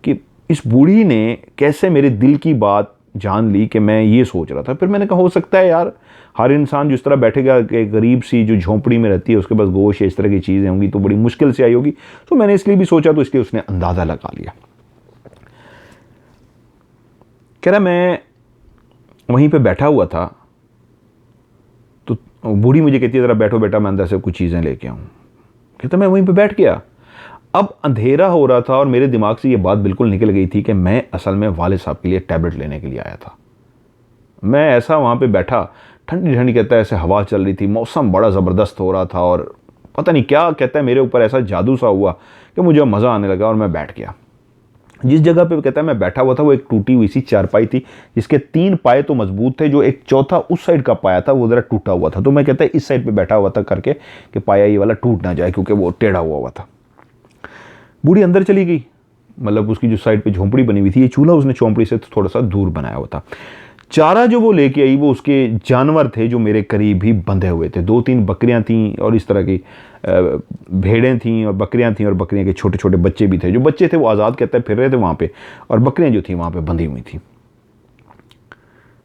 कि इस बूढ़ी ने कैसे मेरे दिल की बात जान ली कि मैं ये सोच रहा था। फिर मैंने कहा हो सकता है यार हर इंसान जिस तरह बैठेगा कि गरीब सी जो झोंपड़ी में रहती है उसके पास गोश्त इस तरह की चीज़ें होंगी तो बड़ी मुश्किल से आई होगी, तो मैंने इसलिए भी सोचा, तो इसलिए उसने अंदाज़ा लगा लिया। कह रहा मैं वहीं पे बैठा हुआ था तो बूढ़ी मुझे कहती है ज़रा बैठो बेटा, मैं अंदर से कुछ चीज़ें लेके आऊँ। कहता मैं वहीं पे बैठ गया। अब अंधेरा हो रहा था और मेरे दिमाग से ये बात बिल्कुल निकल गई थी कि मैं असल में वाले साहब के लिए टैबलेट लेने के लिए आया था। मैं ऐसा वहाँ पे बैठा, ठंडी ठंडी कहता है, ऐसे हवा चल रही थी, मौसम बड़ा ज़बरदस्त हो रहा था और पता नहीं क्या कहता है मेरे ऊपर ऐसा जादू सा हुआ कि मुझे मज़ा आने लगा और मैं बैठ गया। जिस जगह पे कहता है मैं बैठा हुआ था वो एक टूटी हुई सी चारपाई थी जिसके 3 पाए तो मजबूत थे, जो एक चौथा उस साइड का पाया था वो ज़रा टूटा हुआ था। तो मैं कहता है इस साइड पे बैठा हुआ था करके कि पाया ये वाला टूट ना जाए क्योंकि वो टेढ़ा हुआ था। बूढ़ी अंदर चली गई, मतलब उसकी जो साइड पे झोंपड़ी बनी हुई थी, ये चूल्हा उसने झोंपड़ी से थोड़ा सा दूर बनाया हुआ था। चारा जो वो लेके आई वो उसके जानवर थे जो मेरे करीब ही बंधे हुए थे। 2-3 बकरियां थीं और इस तरह की भेड़ें थीं और बकरियां थीं और बकरियां के छोटे छोटे बच्चे भी थे। जो बच्चे थे वो आज़ाद कहते हैं फिर रहे थे वहाँ पे, और बकरियां जो थी वहाँ पे बंधी हुई थी।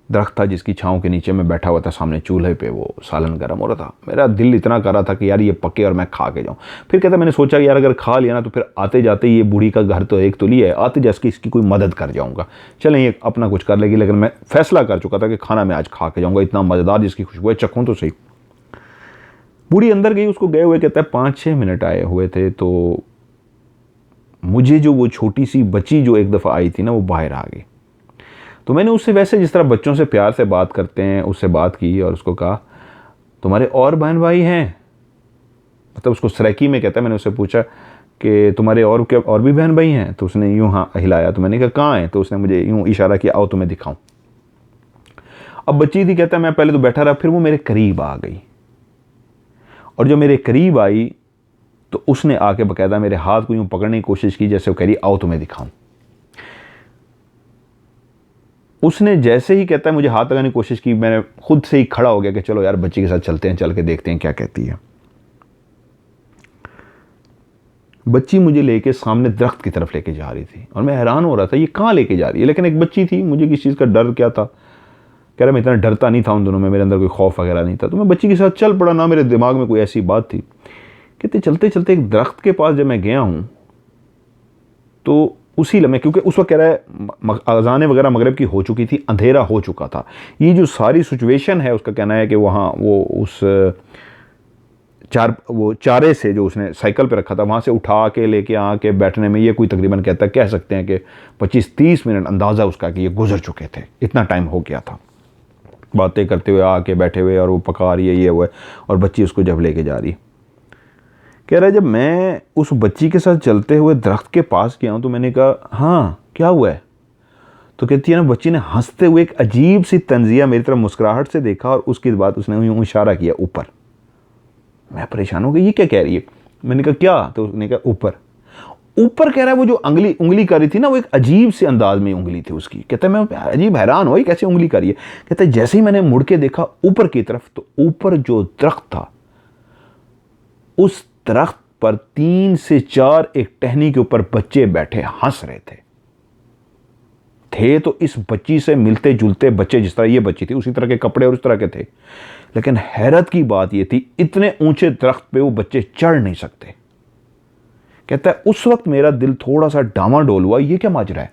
दरख्त था जिसकी छाँव के नीचे मैं बैठा हुआ था, सामने चूल्हे पे वो सालन गर्म हो रहा था। मेरा दिल इतना कर रहा था कि यार ये पके और मैं खा के जाऊँ। फिर कहता मैंने सोचा यार अगर खा लिया ना तो फिर आते जाते ये बूढ़ी का घर तो एक तो लिया है, आते जाते इसकी कोई मदद कर जाऊँगा, चलें ये अपना कुछ कर लेगी। लेकिन मैं फैसला कर चुका था कि खाना मैं आज खा के जाऊँगा, इतना मज़ेदार जिसकी खुशबू है, चखूँ तो सही। बूढ़ी अंदर गई, उसको गए हुए कहता है 5-6 मिनट आए हुए थे तो मुझे जो वो छोटी सी बच्ची जो एक दफ़ा आई थी ना वो बाहर आ गई। तो मैंने उससे वैसे जिस तरह बच्चों से प्यार से बात करते हैं उससे बात की और उसको कहा तुम्हारे और बहन भाई हैं, मतलब उसको सराइकी में कहता है। मैंने उससे पूछा कि तुम्हारे और क्या और भी बहन भाई हैं, तो उसने यूँ हाँ हिलाया। तो मैंने कहा कहाँ हैं, तो उसने मुझे यूँ इशारा किया आओ तुम्हें दिखाऊं। अब बच्ची थी, कहता है मैं पहले तो बैठा रहा, फिर वो मेरे करीब आ गई और जब मेरे करीब आई तो उसने आके बाकायदा मेरे हाथ को यूँ पकड़ने की कोशिश की जैसे वो कह रही आओ तुम्हें दिखाऊं। उसने जैसे ही कहता है मुझे हाथ लगाने की कोशिश की, मैंने खुद से ही खड़ा हो गया कि चलो यार बच्ची के साथ चलते हैं, चल के देखते हैं क्या कहती है। बच्ची मुझे लेके सामने दरख्त की तरफ लेके जा रही थी और मैं हैरान हो रहा था ये कहाँ लेके जा रही है, लेकिन एक बच्ची थी, मुझे किस चीज़ का डर क्या था, कह रहा मैं इतना डरता नहीं था उन दोनों में, मेरे अंदर कोई खौफ वगैरह नहीं था। तो मैं बच्ची के साथ चल पड़ा, ना मेरे दिमाग में कोई ऐसी बात थी। कहते चलते चलते एक दरख्त के पास जब मैं गया हूँ तो उसी लम्हे, क्योंकि उस वक्त कह रहा है अज़ान वगैरह मगरिब की हो चुकी थी, अंधेरा हो चुका था। ये जो सारी सिचुएशन है उसका कहना है कि वहाँ वो उस चारे से जो उसने साइकिल पे रखा था वहाँ से उठा के लेके आके बैठने में ये कोई तकरीबन कह सकते हैं कि 25-30 मिनट अंदाज़ा उसका कि ये गुजर चुके थे, इतना टाइम हो गया था बातें करते हुए आके बैठे हुए, और वो पका रही है ये हुआ, और बच्ची उसको जब लेके जा रही। कह रहा है जब मैं उस बच्ची के साथ चलते हुए दरख्त के पास गया हूँ तो मैंने कहा हाँ क्या हुआ है, तो कहती है ना बच्ची ने हंसते हुए एक अजीब सी तंजिया मेरी तरफ मुस्कुराहट से देखा और उसके बाद उसने यूँ इशारा किया ऊपर। मैं परेशान हो गई, ये क्या कह रही है। मैंने कहा क्या, तो उसने कहा ऊपर। ऊपर कह रहा है वो जो उंगली कर रही थी ना वो एक अजीब से अंदाज में उंगली थी उसकी। कहता है मैं अजीब हैरान हुआ कैसे उंगली करी है। कहता है जैसे ही मैंने मुड़ के देखा ऊपर की तरफ तो ऊपर जो दरख्त था उस दरख्त पर 3 से 4 एक टहनी के ऊपर बच्चे बैठे हंस रहे थे तो इस बच्ची से मिलते जुलते बच्चे, जिस तरह ये बच्ची थी उसी तरह के कपड़े और उस तरह के थे। लेकिन हैरत की बात ये थी, इतने ऊंचे दरख्त पे वो बच्चे चढ़ नहीं सकते। कहता है उस वक्त मेरा दिल थोड़ा सा डामाडोल हुआ, ये क्या माजरा है,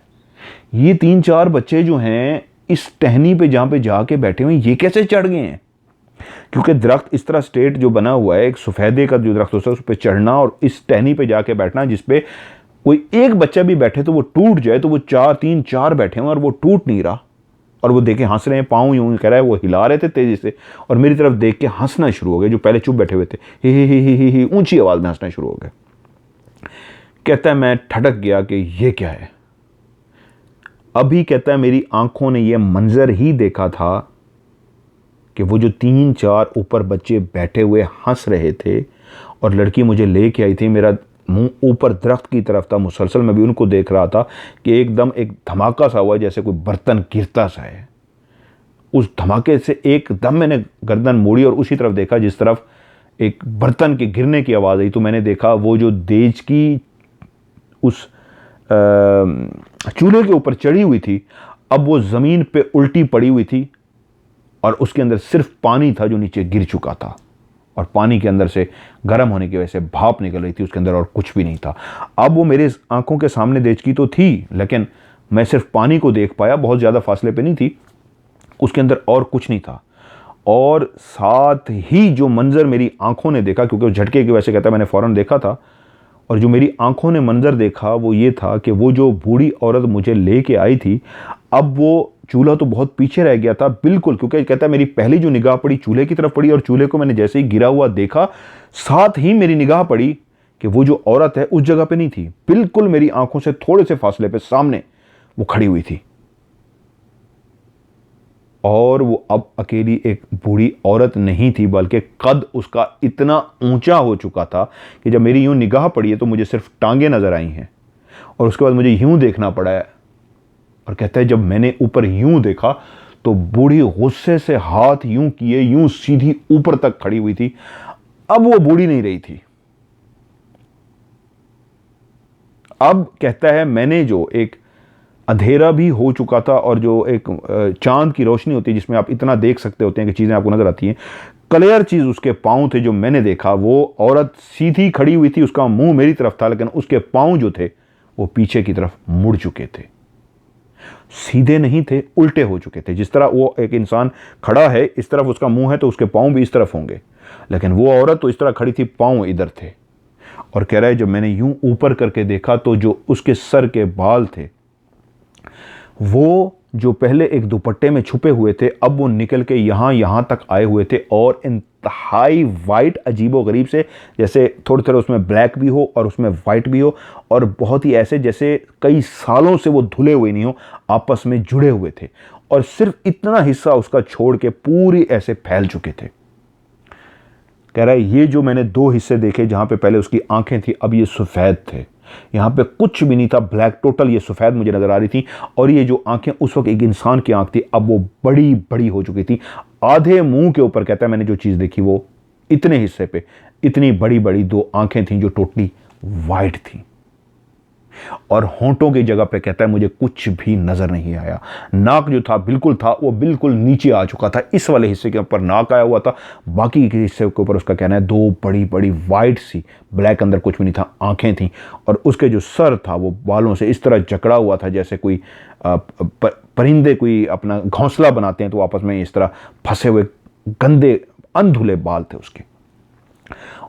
ये 3-4 बच्चे जो हैं इस टहनी पे जहां पे जाके बैठे हुए ये कैसे चढ़ गए हैं। क्योंकि दरख्त इस तरह स्ट्रेट जो बना हुआ है, एक सफेदे का जो दरख्त होता है उस पर चढ़ना और इस टहनी पे जाके बैठना जिसपे कोई एक बच्चा भी बैठे तो वो टूट जाए, तो वो 3-4 बैठे हुए और वो टूट नहीं रहा। और वो देखे हंस रहे हैं, पाँव यूं कह रहा है, वो हिला रहे थे तेजी से और मेरी तरफ देख के हंसना शुरू हो गए। जो पहले चुप बैठे हुए थे ही ऊंची आवाज में हंसना शुरू हो गए। कहता है मैं ठटक गया कि ये क्या है। अभी कहता है मेरी आंखों ने ये मंजर ही देखा था कि वो जो 3-4 ऊपर बच्चे बैठे हुए हंस रहे थे और लड़की मुझे लेके आई थी, मेरा मुंह ऊपर दरख्त की तरफ था, मुसलसल मैं भी उनको देख रहा था कि एकदम एक धमाका सा हुआ जैसे कोई बर्तन गिरता सा है। उस धमाके से एकदम मैंने गर्दन मोड़ी और उसी तरफ देखा जिस तरफ एक बर्तन के गिरने की आवाज़ आई। तो मैंने देखा वो जो देज की उस चूल्हे के ऊपर चढ़ी हुई थी, अब वो ज़मीन पे उल्टी पड़ी हुई थी और उसके अंदर सिर्फ पानी था जो नीचे गिर चुका था और पानी के अंदर से गर्म होने की वजह से भाप निकल रही थी उसके अंदर और कुछ भी नहीं था। अब वो मेरे आंखों के सामने देचकी तो थी लेकिन मैं सिर्फ पानी को देख पाया, बहुत ज़्यादा फासले पे नहीं थी, उसके अंदर और कुछ नहीं था। और साथ ही जो मंजर मेरी आंखों ने देखा, क्योंकि वो झटके की वजह से कहता मैंने फ़ौरन देखा था, और जो मेरी आंखों ने मंजर देखा वो ये था कि वो जो बूढ़ी औरत मुझे लेके आई थी, अब वो चूल्हा तो बहुत पीछे रह गया था बिल्कुल, क्योंकि कहता है मेरी पहली जो निगाह पड़ी चूल्हे की तरफ पड़ी और चूल्हे को मैंने जैसे ही गिरा हुआ देखा, साथ ही मेरी निगाह पड़ी कि वो जो औरत है उस जगह पे नहीं थी, बिल्कुल मेरी आंखों से थोड़े से फासले पे सामने वो खड़ी हुई थी। और वो अब अकेली एक बूढ़ी औरत नहीं थी बल्कि कद उसका इतना ऊंचा हो चुका था कि जब मेरी यूं निगाह पड़ी है तो मुझे सिर्फ टांगे नजर आई हैं और उसके बाद मुझे यूं देखना पड़ा है। और कहता है जब मैंने ऊपर यूं देखा तो बूढ़ी गुस्से से हाथ यूं किए यूं सीधी ऊपर तक खड़ी हुई थी। अब वो बूढ़ी नहीं रही थी। अब कहता है मैंने जो एक अंधेरा भी हो चुका था और जो एक चांद की रोशनी होती है जिसमें आप इतना देख सकते होते हैं कि चीज़ें आपको नजर आती हैं, क्लियर चीज़ उसके पाँव थे जो मैंने देखा। वो औरत सीधी खड़ी हुई थी, उसका मुंह मेरी तरफ था लेकिन उसके पाँव जो थे वो पीछे की तरफ मुड़ चुके थे, सीधे नहीं थे, उल्टे हो चुके थे। जिस तरह वो एक इंसान खड़ा है इस तरफ उसका मुंह है तो उसके पाँव भी इस तरफ होंगे, लेकिन वो औरत तो इस तरह खड़ी थी, पाँव इधर थे। और कह रहा है जब मैंने यूं ऊपर करके देखा तो जो उसके सर के बाल थे वो जो पहले एक दुपट्टे में छुपे हुए थे अब वो निकल के यहां तक आए हुए थे और इंतहाई वाइट, अजीबो गरीब से, जैसे थोड़े थोड़े उसमें ब्लैक भी हो और उसमें वाइट भी हो और बहुत ही ऐसे जैसे कई सालों से वो धुले हुए नहीं हो, आपस में जुड़े हुए थे और सिर्फ इतना हिस्सा उसका छोड़ के पूरी ऐसे फैल चुके थे। कह रहा है ये जो मैंने 2 हिस्से देखे जहां पे पहले उसकी आंखें थी अब ये सफेद थे, यहां पे कुछ भी नहीं था, ब्लैक, टोटल ये सफेद मुझे नजर आ रही थी। और ये जो आंखें उस वक्त एक इंसान की आंख थी अब वो बड़ी बड़ी हो चुकी थी, आधे मुंह के ऊपर कहता है मैंने जो चीज देखी वो इतने हिस्से पे इतनी बड़ी बड़ी 2 आंखें थी जो टोटली वाइट थी। और होंठों की जगह पे कहता है मुझे कुछ भी नजर नहीं आया। नाक जो था बिल्कुल था वो बिल्कुल नीचे आ चुका था, इस वाले हिस्से के ऊपर नाक आया हुआ था, बाकी के हिस्से के ऊपर उसका कहना है 2 बड़ी बड़ी वाइट सी, ब्लैक अंदर कुछ भी नहीं था, आंखें थी। और उसके जो सर था वो बालों से इस तरह जकड़ा हुआ था जैसे कोई परिंदे कोई अपना घोंसला बनाते हैं तो आपस में इस तरह फंसे हुए गंदे अनधुले बाल थे उसके।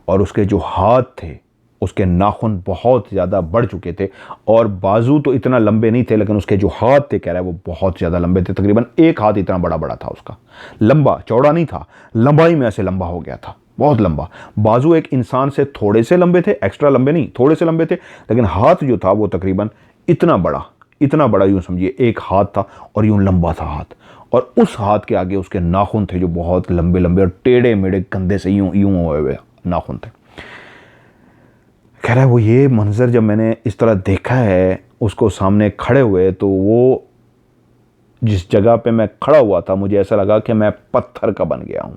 और उसके जो हाथ थे उसके नाखून बहुत ज़्यादा बढ़ चुके थे और बाजू तो इतना लंबे नहीं थे लेकिन उसके जो हाथ थे कह रहा है वो बहुत ज़्यादा लंबे थे, तकरीबन एक हाथ इतना बड़ा बड़ा था उसका, लंबा, चौड़ा नहीं था, लंबाई में ऐसे लंबा हो गया था, बहुत लंबा। बाजू एक इंसान से थोड़े से लंबे थे, एक्स्ट्रा लंबे नहीं, थोड़े से लंबे थे, लेकिन हाथ जो था वो तकरीबन इतना बड़ा यूँ समझिए एक हाथ था और यूँ लंबा था हाथ। और उस हाथ के आगे उसके नाखून थे जो बहुत लंबे लंबे और टेढ़े मेढ़े गंदे से यूँ हुए नाखून थे। कह रहा है वो ये मंजर जब मैंने इस तरह देखा है उसको सामने खड़े हुए तो वो जिस जगह पे मैं खड़ा हुआ था मुझे ऐसा लगा कि मैं पत्थर का बन गया हूं।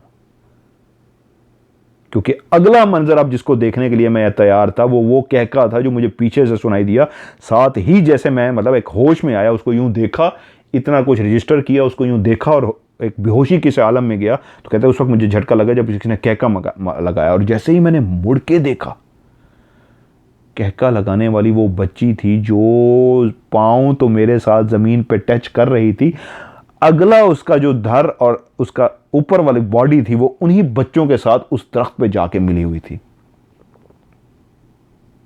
क्योंकि अगला मंजर अब जिसको देखने के लिए मैं तैयार था वो कहका था जो मुझे पीछे से सुनाई दिया। साथ ही जैसे मैं मतलब एक होश में आया, उसको यूं देखा, इतना कुछ रजिस्टर किया, उसको यूं देखा और एक बेहोशी किसी आलम में गया। तो कहते हैं उस वक्त मुझे झटका लगा जब किसी ने कहका लगाया, और जैसे ही मैंने मुड़ के देखा, कहका लगाने वाली वो बच्ची थी जो पाँव तो मेरे साथ ज़मीन पे टच कर रही थी, अगला उसका जो धर और उसका ऊपर वाली बॉडी थी वो उन्हीं बच्चों के साथ उस दरख्त पे जाके मिली हुई थी।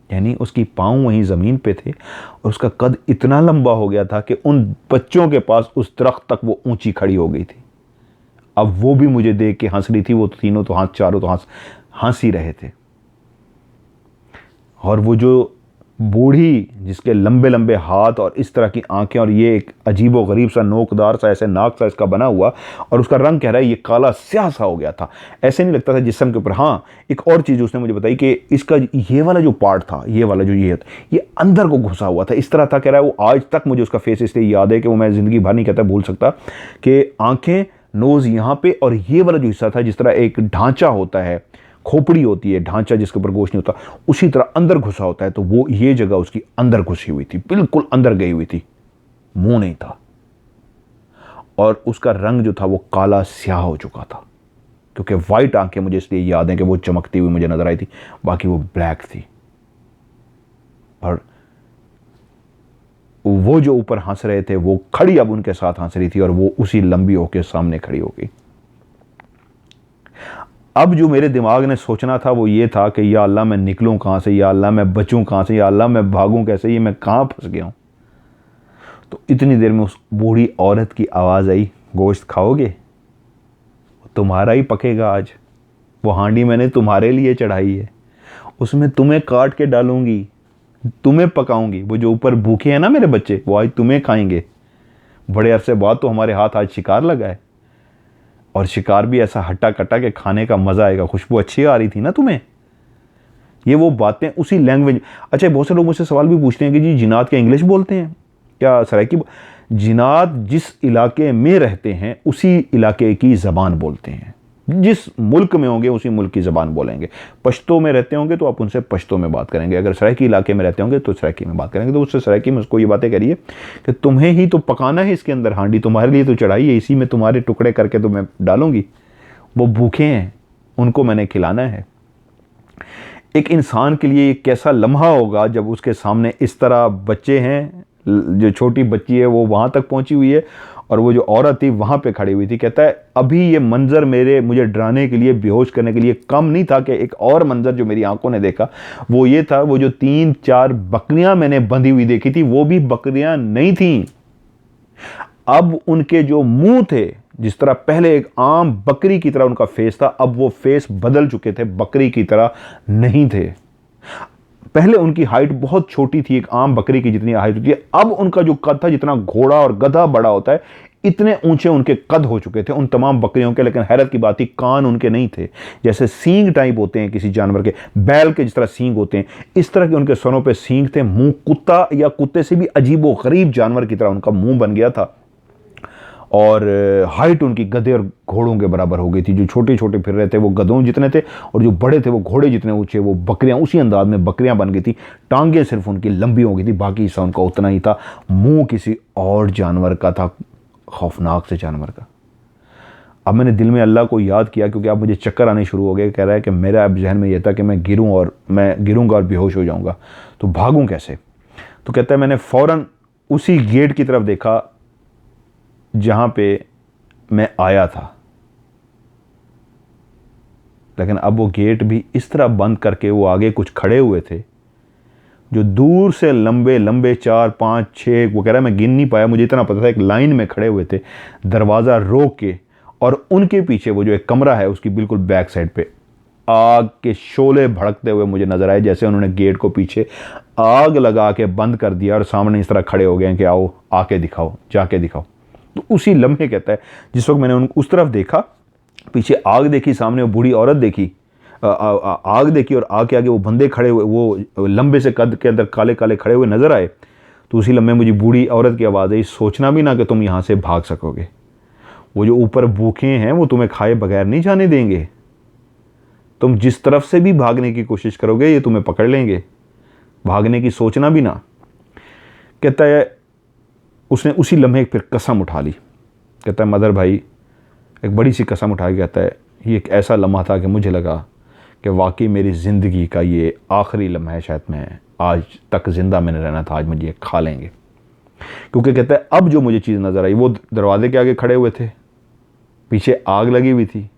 यानी उसकी पाँव वहीं ज़मीन पे थे और उसका कद इतना लंबा हो गया था कि उन बच्चों के पास उस दरख्त तक वो ऊंची खड़ी हो गई थी। अब वो भी मुझे देख के हंस रही थी, वो तीनों तो चारों तो हंस ही रहे थे। और वो जो बूढ़ी जिसके लंबे लंबे हाथ और इस तरह की आंखें और ये एक अजीबो गरीब सा नोकदार सा ऐसे नाक सा इसका बना हुआ, और उसका रंग कह रहा है ये काला स्याह सा हो गया था, ऐसे नहीं लगता था जिस्म के ऊपर। हाँ, एक और चीज़ उसने मुझे बताई कि इसका ये वाला जो पार्ट था, ये वाला जो ये अंदर को घुसा हुआ था, इस तरह था। कह रहा है वो आज तक मुझे उसका फेस इसलिए याद है कि वो मैं ज़िंदगी भर नहीं कहता भूल सकता, कि आँखें, नोज़ यहाँ पे, और ये वाला जो हिस्सा था जिस तरह एक ढांचा होता है, खोपड़ी होती है, ढांचा जिसके ऊपर गोश्त नहीं होता, उसी तरह अंदर घुसा होता है। तो वो ये जगह उसकी अंदर घुसी हुई थी, बिल्कुल अंदर गई हुई थी, मुंह नहीं था। और उसका रंग जो था वो काला स्याह हो चुका था, क्योंकि वाइट आंखें मुझे इसलिए याद है कि वो चमकती हुई मुझे नजर आई थी, बाकी वो ब्लैक थी। और वो जो ऊपर हंस रहे थे वो खड़ी अब उनके साथ हंस रही थी, और वो उसी लंबी होके सामने खड़ी हो गई। अब जो मेरे दिमाग ने सोचना था वो ये था कि या अल्लाह मैं निकलूं कहाँ से, या अल्लाह मैं बचूं कहाँ से, या अल्लाह मैं भागूं कैसे, ये मैं कहाँ फंस गया हूँ। तो इतनी देर में उस बूढ़ी औरत की आवाज़ आई, गोश्त खाओगे? तुम्हारा ही पकेगा आज, वो हांडी मैंने तुम्हारे लिए चढ़ाई है, उसमें तुम्हें काट के डालूंगी, तुम्हें पकाऊंगी। वो जो ऊपर भूखे हैं ना मेरे बच्चे, वो आज तुम्हें खाएंगे। बड़े अरसे बाद तो हमारे हाथ आज शिकार लगा है, और शिकार भी ऐसा हट्टा कट्टा के खाने का मज़ा आएगा, खुशबू अच्छी आ रही थी ना तुम्हें। ये वो बातें उसी लैंग्वेज। अच्छा, बहुत से लोग मुझसे सवाल भी पूछते हैं कि जी जिनात क्या इंग्लिश बोलते हैं क्या? सराइकी जिनात जिस इलाके में रहते हैं उसी इलाके की ज़बान बोलते हैं, जिस मुल्क में होंगे उसी मुल्क की ज़बान बोलेंगे। पश्तो में रहते होंगे तो आप उनसे पश्तो में बात करेंगे, अगर सराइकी इलाके में रहते होंगे तो सराइकी में बात करेंगे। तो उससे सराइकी में उसको ये बातें करिए कि तुम्हें ही तो पकाना है, इसके अंदर हांडी तुम्हारे लिए तो चढ़ाई है, इसी में तुम्हारे टुकड़े करके तो मैं डालूंगी। वो भूखे हैं, उनको मैंने खिलाना है। एक इंसान के लिए कैसा लम्हा होगा जब उसके सामने इस तरह बच्चे हैं, जो छोटी बच्ची है वो वहाँ तक पहुँची हुई है और वो जो औरत थी वहाँ पे खड़ी हुई थी। कहता है अभी ये मंजर मुझे डराने के लिए, बेहोश करने के लिए कम नहीं था कि एक और मंजर जो मेरी आंखों ने देखा वो ये था, वो जो 3-4 बकरियां मैंने बंधी हुई देखी थी वो भी बकरियां नहीं थीं। अब उनके जो मुंह थे, जिस तरह पहले एक आम बकरी की तरह उनका फेस था, अब वो फेस बदल चुके थे, बकरी की तरह नहीं थे। पहले उनकी हाइट बहुत छोटी थी, एक आम बकरी की जितनी हाइट होती है। अब उनका जो कद था, जितना घोड़ा और गधा बड़ा होता है, इतने ऊंचे उनके कद हो चुके थे उन तमाम बकरियों के। लेकिन हैरत की बात थी, कान उनके नहीं थे, जैसे सींग टाइप होते हैं किसी जानवर के, बैल के जिस तरह सींग होते हैं, इस तरह के उनके सरों पे सींग थे। मुंह कुत्ता या कुत्ते से भी अजीबो गरीब जानवर की तरह उनका मुंह बन गया था, और हाइट उनकी गधे और घोड़ों के बराबर हो गई थी। जो छोटे छोटे फिर रहे थे वो गधों जितने थे, और जो बड़े थे वो घोड़े जितने ऊंचे, वो बकरियां उसी अंदाज में बकरियां बन गई थी। टांगें सिर्फ उनकी लंबी हो गई थी, बाकी हिस्सा उनका उतना ही था। मुंह किसी और जानवर का था, खौफनाक से जानवर का। अब मैंने दिल में अल्लाह को याद किया, क्योंकि अब मुझे चक्कर आने शुरू हो गए। कह रहा है कि मेरा अब जहन में यह था कि मैं गिरूंगा और बेहोश हो जाऊंगा, तो भागूं कैसे। तो कहता है मैंने फ़ौरन उसी गेट की तरफ देखा जहां पे मैं आया था, लेकिन अब वो गेट भी इस तरह बंद करके वो आगे कुछ खड़े हुए थे जो दूर से लंबे लंबे 4-5-6, वो कह रहा है मैं गिन नहीं पाया, मुझे इतना पता था एक लाइन में खड़े हुए थे दरवाज़ा रोक के। और उनके पीछे वो जो एक कमरा है उसकी बिल्कुल बैक साइड पे आग के शोले भड़कते हुए मुझे नजर आए, जैसे उन्होंने गेट को पीछे आग लगा के बंद कर दिया और सामने इस तरह खड़े हो गए हैं कि आओ आके दिखाओ, जाके दिखाओ। तो उसी लम्हे कहता है जिस वक्त मैंने उस तरफ देखा, पीछे आग देखी, सामने वो बूढ़ी औरत देखी, आग देखी, और आग के आगे वो बंदे खड़े हुए, वो लंबे से कद के अंदर काले काले खड़े हुए नजर आए। तो उसी लम्हे मुझे बूढ़ी औरत की आवाज़ आई, सोचना भी ना कि तुम यहाँ से भाग सकोगे, वो जो ऊपर भूखे हैं वो तुम्हें खाए बगैर नहीं जाने देंगे, तुम जिस तरफ से भी भागने की कोशिश करोगे ये तुम्हें पकड़ लेंगे, भागने की सोचना भी ना। कहता है उसने उसी लम्हे फिर कसम उठा ली। कहता है मदर भाई एक बड़ी सी कसम उठा के कहता है ये एक ऐसा लम्हा था कि मुझे लगा कि वाकई मेरी ज़िंदगी का ये आखिरी लम्हा है, शायद मैं आज तक ज़िंदा मैंने रहना था, आज मुझे खा लेंगे। क्योंकि कहता है अब जो मुझे चीज़ नज़र आई, वो दरवाजे के आगे खड़े हुए थे, पीछे आग लगी हुई थी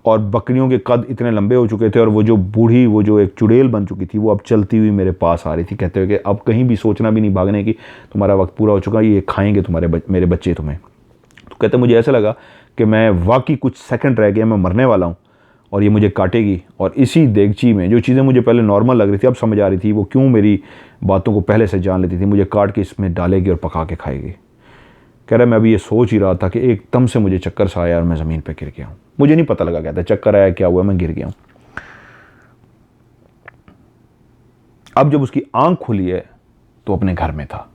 और बकरियों के कद इतने लंबे हो चुके थे और वो जो बूढ़ी, वो जो एक चुड़ैल बन चुकी थी, वो अब चलती हुई मेरे पास आ रही थी। कहते हुए कि अब कहीं भी सोचना भी नहीं भागने की, तुम्हारा वक्त पूरा हो चुका, ये खाएंगे मेरे बच्चे तुम्हें। तो कहते मुझे ऐसा लगा कि मैं वाकई कुछ सेकंड रह गया, मैं मरने वाला हूँ और ये मुझे काटेगी। और इसी देगची में जो चीज़ें मुझे पहले नॉर्मल लग रही थी, अब समझ आ रही थी वो क्यों मेरी बातों को पहले से जान लेती थी, मुझे काट के इसमें डालेगी और पका के खाएगी। कह रहा मैं अभी ये सोच ही रहा था कि एकदम से मुझे चक्कर सा आया और मैं ज़मीन पे गिर गया हूँ। मुझे नहीं पता लगा, कहता चक्कर आया क्या हुआ, मैं गिर गया हूँ। अब जब उसकी आंख खुली है तो अपने घर में था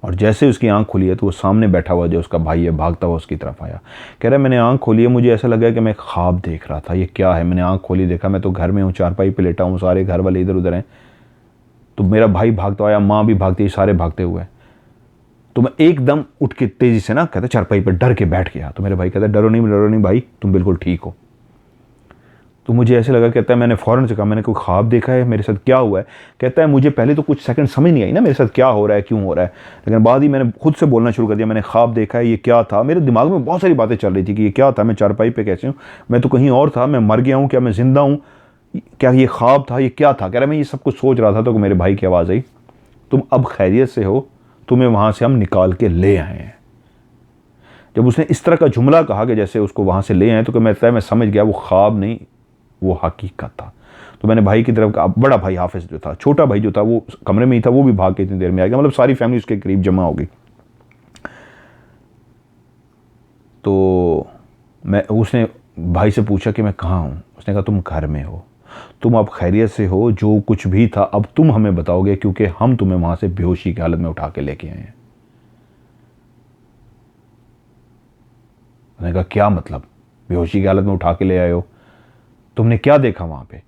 और जैसे उसकी आंख खुली है तो वो सामने बैठा हुआ जो उसका भाई है भागता हुआ उसकी तरफ आया। कह रहा है मैंने आंख खोली है, मुझे ऐसा लगा कि मैं ख्वाब देख रहा था, ये क्या है। मैंने आंख खोली, देखा मैं तो घर में हूँ, चारपाई पे लेटा हूँ, सारे घर वाले इधर उधर हैं। तो मेरा भाई भागता आया, माँ भी भागती, सारे भागते हुए। तो मैं एकदम उठ के तेज़ी से ना, कहता चारपाई पर डर के बैठ गया। तो मेरा भाई कहता डरो नहीं भाई, तुम बिल्कुल ठीक हो। तो मुझे ऐसे लगा, कहता है मैंने फ़ौरन से कहा मैंने कोई ख्वाब देखा है, मेरे साथ क्या हुआ है। कहता है मुझे पहले तो कुछ सेकंड समझ नहीं आई ना मेरे साथ क्या हो रहा है, क्यों हो रहा है, लेकिन बाद ही मैंने खुद से बोलना शुरू कर दिया, मैंने ख्वाब देखा है, ये क्या था। मेरे दिमाग में बहुत सारी बातें चल रही थी कि ये क्या था, मैं चारपाई पे कैसे हूँ, मैं तो कहीं और था, मैं मर गया हूँ क्या, मैं ज़िंदा हूँ, क्या ये ख्वाब था, ये क्या था। कह रहा मैं ये सब कुछ सोच रहा था तो मेरे भाई की आवाज़ आई, तुम अब खैरियत से हो, तुम्हें वहाँ से हम निकाल के ले आए हैं। जब उसने इस तरह का जुमला कहा कि जैसे उसको वहाँ से ले आए, तो मैं समझ गया वो ख्वाब नहीं, वो हकीकत था। तो मैंने भाई की तरफ कहा, बड़ा भाई हाफिज जो था, छोटा भाई जो था वो कमरे में ही था, वो भी भाग के इतनी देर में आ गया, मतलब सारी फैमिली उसके करीब जमा हो गई। तो उसने भाई से पूछा कि मैं कहाँ हूँ। उसने कहा तुम घर में हो, तुम अब खैरियत से हो, जो कुछ भी था अब तुम हमें बताओगे, क्योंकि हम तुम्हें वहाँ से बेहोशी की हालत में उठा के लेके आए हैं। उसने कहा क्या मतलब बेहोशी की हालत में उठा के ले आए हो, तुमने क्या देखा वहाँ पे।